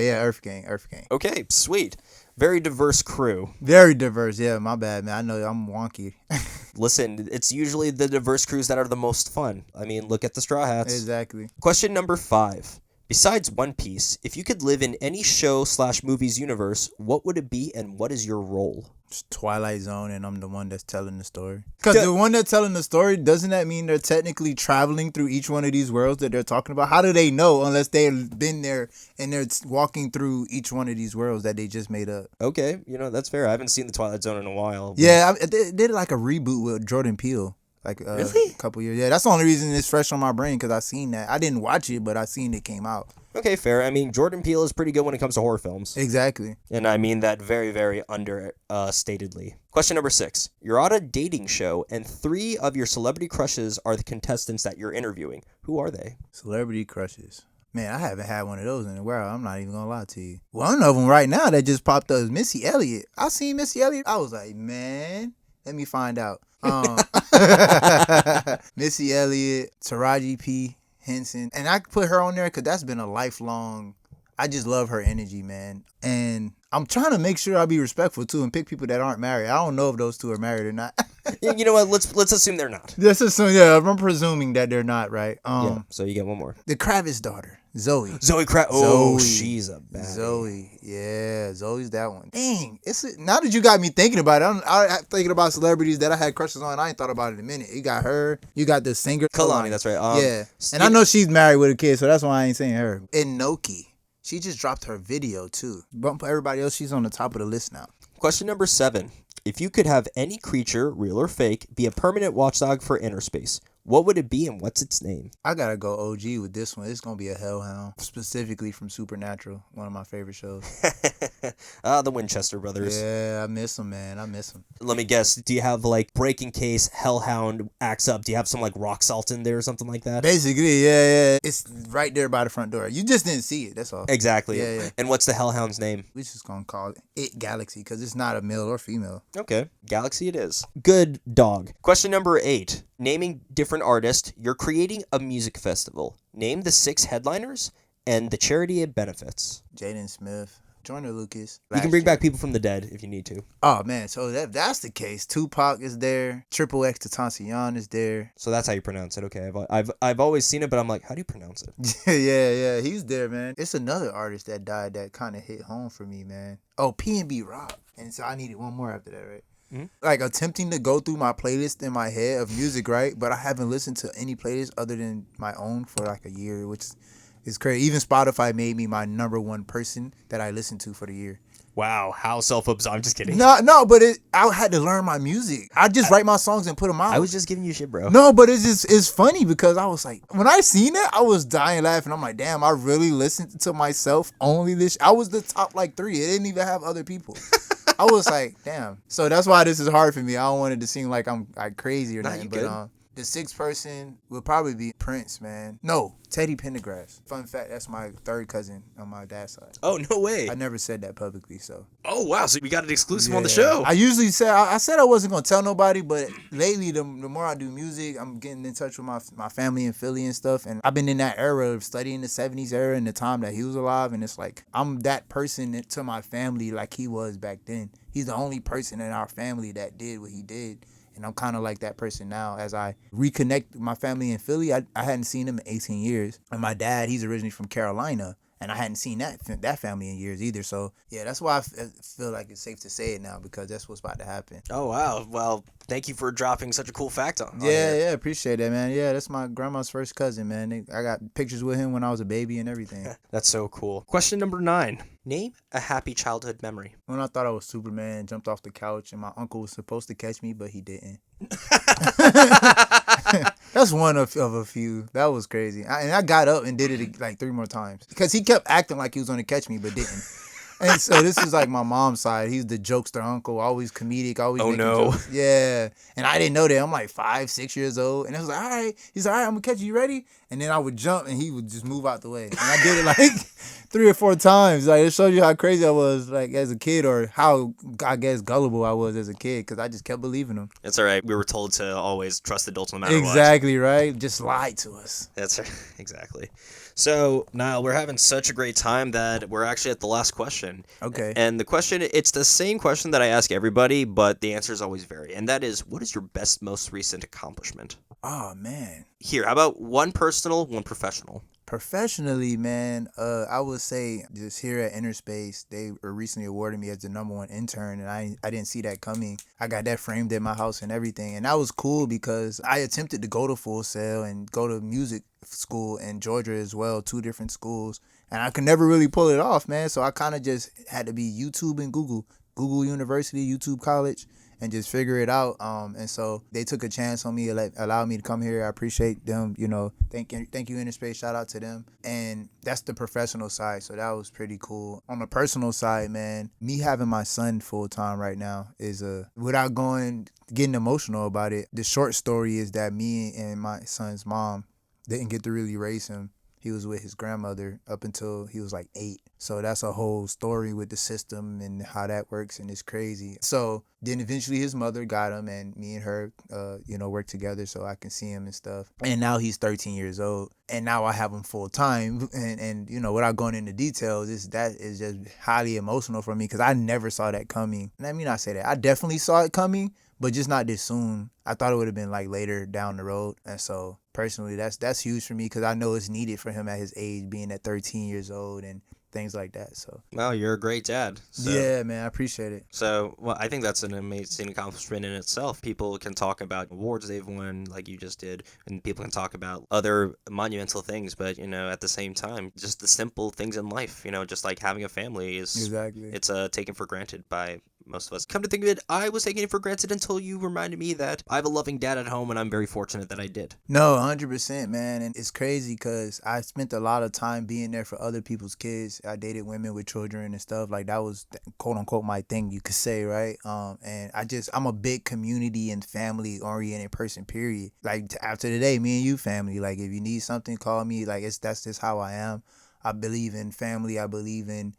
Yeah, Earth Gang. Okay, sweet. Very diverse crew. Very diverse. Yeah, my bad, man. I know I'm wonky. Listen, it's usually the diverse crews that are the most fun. I mean, look at the Straw Hats. Exactly. Question number 5. Besides One Piece, if you could live in any show/movies universe, what would it be and what is your role? It's Twilight Zone, and I'm the one that's telling the story. Because the one that's telling the story, doesn't that mean they're technically traveling through each one of these worlds that they're talking about? How do they know unless they've been there and they're walking through each one of these worlds that they just made up? Okay, that's fair. I haven't seen the Twilight Zone in a while. Yeah, they did like a reboot with Jordan Peele. Really? A couple years. Yeah, that's the only reason it's fresh on my brain, because I seen that. I didn't watch it, but I seen it came out. Okay, fair. I mean, Jordan Peele is pretty good when it comes to horror films. Exactly. And I mean that very, very understatedly. Question number 6. You're on a dating show, and 3 of your celebrity crushes are the contestants that you're interviewing. Who are they? Celebrity crushes. Man, I haven't had one of those in a while. I'm not even gonna lie to you. One of them right now that just popped up is Missy Elliott. I seen Missy Elliott. I was like, man, let me find out. Missy Elliott, Taraji P. Henson. And I put her on there because that's been a lifelong... I just love her energy, man. And I'm trying to make sure I be respectful, too, and pick people that aren't married. I don't know if those two are married or not. You know what? Let's assume they're not. Let's assume, yeah, I'm presuming that they're not, right? Yeah, so you get one more. The Kravitz daughter, Zoe. Zoe Kravitz. Oh, Zoe. she's a bad Zoe. Yeah, Zoe's that one. Dang. Now that you got me thinking about it, I'm thinking about celebrities that I had crushes on. I ain't thought about it in a minute. You got her. You got the singer. Kalani, that's right. Yeah. And I know she's married with a kid, so that's why I ain't saying her. And Noki. She just dropped her video, too. Bump everybody else. She's on the top of the list now. Question number 7. If you could have any creature, real or fake, be a permanent watchdog for InnerSpace, what would it be and what's its name? I gotta go OG with this one. It's gonna be a hellhound, specifically from Supernatural, one of my favorite shows. The Winchester brothers. Yeah, I miss them, man. I miss them. Let me guess. Do you have like breaking case, hellhound, axe up? Do you have some like rock salt in there or something like that? Basically, yeah. It's right there by the front door. You just didn't see it. That's all. Exactly. Yeah. And what's the hellhound's name? We just gonna call it Galaxy because it's not a male or female. Okay. Galaxy it is. Good dog. Question number 8. Naming different artists. You're creating a music festival. Name the 6 headliners and the charity it benefits. Jaden Smith, Joyner Lucas. You can bring back people from the dead if you need to. Oh man, so that's the case. Tupac is there. Triple X Tentacion is there. So that's how you pronounce it. Okay, I've always seen it, but I'm like, how do you pronounce it? yeah, he's there, man. It's another artist that died that kind of hit home for me, man. Oh, P&B Rock. And so I needed one more after that, right? Mm-hmm. Like attempting to go through my playlist in my head of music, right? But I haven't listened to any playlist other than my own for like a year, which is crazy. Even Spotify made me my number 1 person that I listen to for the year. Wow, how self-absorbed. I'm just kidding. No, but I had to learn my music. I just write my songs and put them out. I was just giving you shit, bro. No, but it's funny because I was like, when I seen it, I was dying laughing. I'm like, damn, I really listened to myself only this. I was the top like 3. It didn't even have other people. I was like, damn. So that's why this is hard for me. I don't want it to seem like I'm like crazy or nothing. But the 6th person would probably be Prince, man. No, Teddy Pendergrass. Fun fact, that's my 3rd cousin on my dad's side. Oh, no way. I never said that publicly, so. Oh, wow. So we got an exclusive on the show. I usually say, I said I wasn't going to tell nobody, but lately, the more I do music, I'm getting in touch with my family in Philly and stuff. And I've been in that era of studying the 70s era and the time that he was alive. And it's like, I'm that person to my family like he was back then. He's the only person in our family that did what he did. And I'm kind of like that person now as I reconnect with my family in Philly. I hadn't seen him in 18 years. And my dad, he's originally from Carolina. And I hadn't seen that family in years either. So, yeah, that's why I feel like it's safe to say it now because that's what's about to happen. Oh, wow. Well, thank you for dropping such a cool fact on Yeah, appreciate that, man. Yeah, that's my grandma's first cousin, man. I got pictures with him when I was a baby and everything. That's so cool. Question number 9. Name a happy childhood memory. When I thought I was Superman, jumped off the couch, and my uncle was supposed to catch me, but he didn't. That's one of a few. That was crazy. And I got up and did it like 3 more times. Because he kept acting like he was going to catch me, but didn't. And so this is like my mom's side. He's the jokester uncle, always comedic, always making jokes. Yeah. And I didn't know that. I'm like 5, 6 years old. And I was like, all right. He's like, all right, I'm going to catch you. Ready? And then I would jump and he would just move out the way. And I did it like 3 or 4 times. Like it shows you how crazy I was like as a kid or how, I guess, gullible I was as a kid because I just kept believing him. That's all right. We were told to always trust adults no matter what. Exactly, right? Just lied to us. That's right. Exactly. So, Nile, we're having such a great time that we're actually at the last question. Okay. And the question, it's the same question that I ask everybody, but the answers always vary. And that is, what is your best, most recent accomplishment? Oh, man. Here, how about one personal, one professional? Professionally, man, I would say just here at InnerSpace, they recently awarded me as the #1 intern, and I didn't see that coming. I got that framed in my house and everything, and that was cool because I attempted to go to Full Sail and go to music school in Georgia as well, 2 different schools, and I could never really pull it off, man. So I kind of just had to be YouTube and Google University, YouTube College. and just figure it out. And so they took a chance on me, allowed me to come here. I appreciate them. Thank you, InnerSpace. Shout out to them. And that's the professional side. So that was pretty cool. On the personal side, man, me having my son full time right now is without getting emotional about it. The short story is that me and my son's mom didn't get to really raise him. He was with his grandmother up until he was like 8. So that's a whole story with the system and how that works, and it's crazy. So then eventually his mother got him, and me and her, worked together so I can see him and stuff. And now he's 13 years old, and now I have him full time. And without going into details, that is just highly emotional for me because I never saw that coming. Let me not say that. I definitely saw it coming, but just not this soon. I thought it would have been like later down the road. And so personally, that's huge for me because I know it's needed for him at his age, being at 13 years old and things like that. So wow, you're a great dad. Yeah, man, I appreciate it. So, well, I think that's an amazing accomplishment in itself. People can talk about awards they've won, like you just did, and people can talk about other monumental things, but, at the same time, just the simple things in life, just like having a family it's taken for granted by most of us. Come to think of it, I was taking it for granted until you reminded me that I have a loving dad at home, and I'm very fortunate that I did. No, 100%, man. And it's crazy because I spent a lot of time being there for other people's kids. I dated women with children and stuff. Like, that was, quote unquote, my thing, you could say, right? And I'm a big community and family oriented person, period. Like, after today, me and you family. Like, if you need something, call me. Like, that's just how I am. I believe in family. I believe in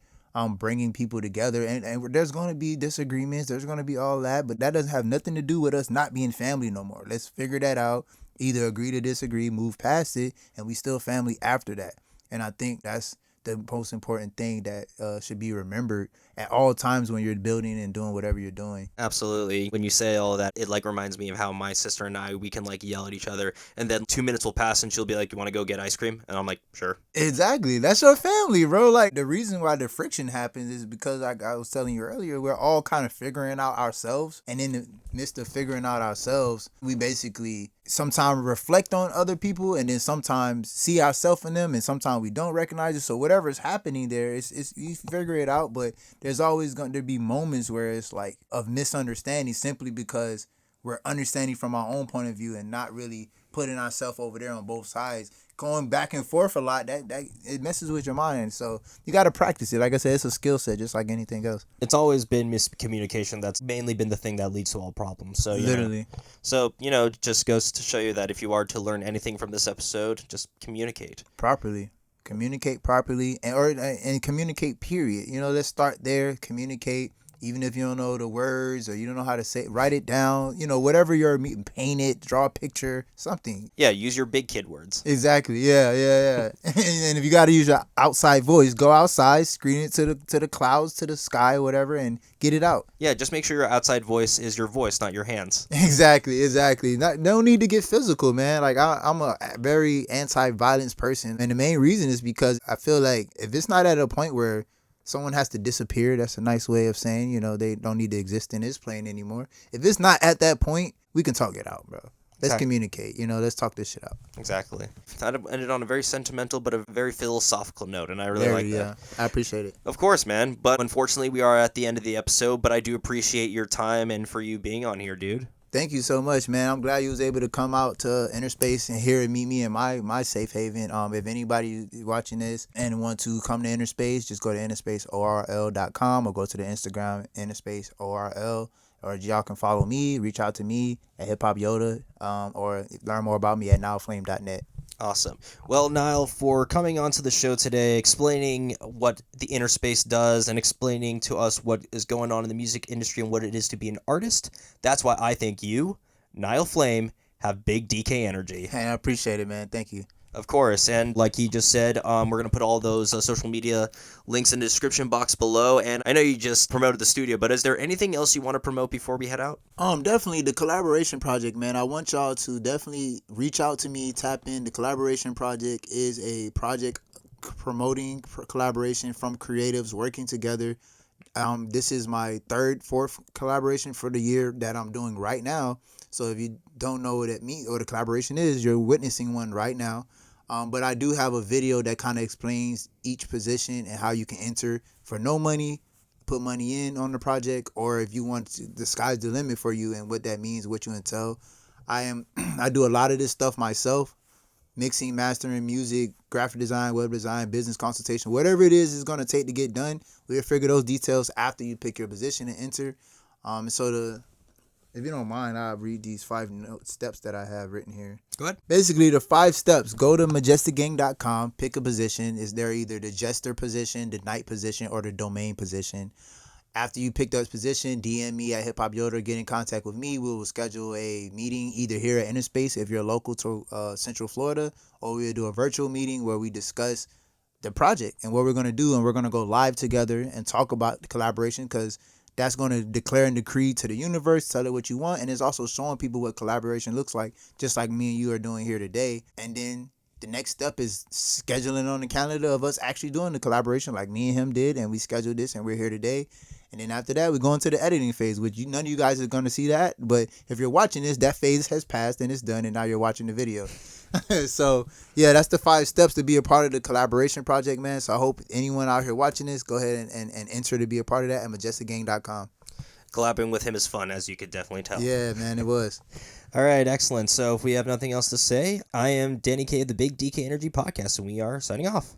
bringing people together, and there's going to be disagreements, there's going to be all that, but that doesn't have nothing to do with us not being family no more. Let's figure that out, either agree to disagree, move past it, and we still family after that. And I think that's the most important thing that should be remembered at all times when you're building and doing whatever you're doing. Absolutely. When you say all that, it reminds me of how my sister and I, we can yell at each other, and then 2 minutes will pass and she'll be like, "You want to go get ice cream?" And I'm like, "Sure." Exactly. That's your family, bro. Like, the reason why the friction happens is because I was telling you earlier, we're all kind of figuring out ourselves, and in the midst of figuring out ourselves, we basically sometimes reflect on other people, and then sometimes see ourselves in them, and sometimes we don't recognize it. So whatever's happening there, it's you figure it out, but there's always going to be moments where it's like of misunderstanding simply because we're understanding from our own point of view and not really putting ourselves over there on both sides. Going back and forth a lot, that it messes with your mind. So you got to practice it. Like I said, it's a skill set just like anything else. It's always been miscommunication that's mainly been the thing that leads to all problems. So Literally. So, just goes to show you that if you are to learn anything from this episode, just communicate properly. Communicate properly and communicate, period. Let's start there. Communicate. Even if you don't know the words or you don't know how to say it, write it down. Whatever you're meeting, paint it, draw a picture, something. Yeah, use your big kid words. Exactly. Yeah. And if you got to use your outside voice, go outside, screen it to the clouds, to the sky, whatever, and get it out. Yeah, just make sure your outside voice is your voice, not your hands. Exactly. No need to get physical, man. Like, I'm a very anti-violence person, and the main reason is because I feel like if it's not at a point where someone has to disappear, that's a nice way of saying, they don't need to exist in this plane anymore. If it's not at that point, we can talk it out, bro. Let's communicate, let's talk this shit out. Exactly. That ended on a very sentimental but a very philosophical note, and I really like that. I appreciate it. Of course, man. But unfortunately, we are at the end of the episode, but I do appreciate your time and for you being on here, dude. Thank you so much, man. I'm glad you was able to come out to InnerSpace and here and meet me in my safe haven. If anybody watching this and want to come to InnerSpace, just go to InnerSpaceORL.com or go to the Instagram InnerSpaceORL. Or y'all can follow me, reach out to me at Hip Hop Yoda, or learn more about me at NileFlame.net. Awesome. Well, Nile, for coming onto the show today, explaining what the InnerSpace does and explaining to us what is going on in the music industry and what it is to be an artist, that's why I think you, Nile Flame, have big DK energy. Hey, I appreciate it, man. Thank you. Of course, and like he just said, we're going to put all those social media links in the description box below, and I know you just promoted the studio, but is there anything else you want to promote before we head out? Definitely the collaboration project, man. I want y'all to definitely reach out to me, tap in. The collaboration project is a project promoting collaboration from creatives working together. This is my fourth collaboration for the year that I'm doing right now. So if you don't know what it means or the collaboration is, you're witnessing one right now. But I do have a video that kind of explains each position and how you can enter for no money, put money in on the project, or if you want to, the sky's the limit for you, and what that means, what you entail. I do a lot of this stuff myself: mixing, mastering, music, graphic design, web design, business consultation, whatever it is going to take to get done. We'll figure those details after you pick your position and enter. If you don't mind, I'll read these 5 steps that I have written here. Go ahead. Basically, the 5 steps: go to majesticgang.com, pick a position. Is there either the jester position, the knight position, or the domain position? After you pick that position, DM me at Hip Hop Yoda, get in contact with me. We will schedule a meeting either here at InnerSpace if you're local to Central Florida, or we'll do a virtual meeting where we discuss the project and what we're going to do. And we're going to go live together and talk about the collaboration, because that's going to declare and decree to the universe, tell it what you want. And it's also showing people what collaboration looks like, just like me and you are doing here today. And then the next step is scheduling on the calendar of us actually doing the collaboration like me and him did. And we scheduled this and we're here today. And then after that, we go into the editing phase, which none of you guys are going to see that. But if you're watching this, that phase has passed and it's done. And now you're watching the video. So, yeah, that's the 5 steps to be a part of the collaboration project, man. So I hope anyone out here watching this, go ahead and enter to be a part of that at majesticgang.com. Collabing with him is fun, as you could definitely tell. Yeah, man, it was. All right, excellent. So if we have nothing else to say, I am Danny K of the Big DK Energy Podcast, and we are signing off.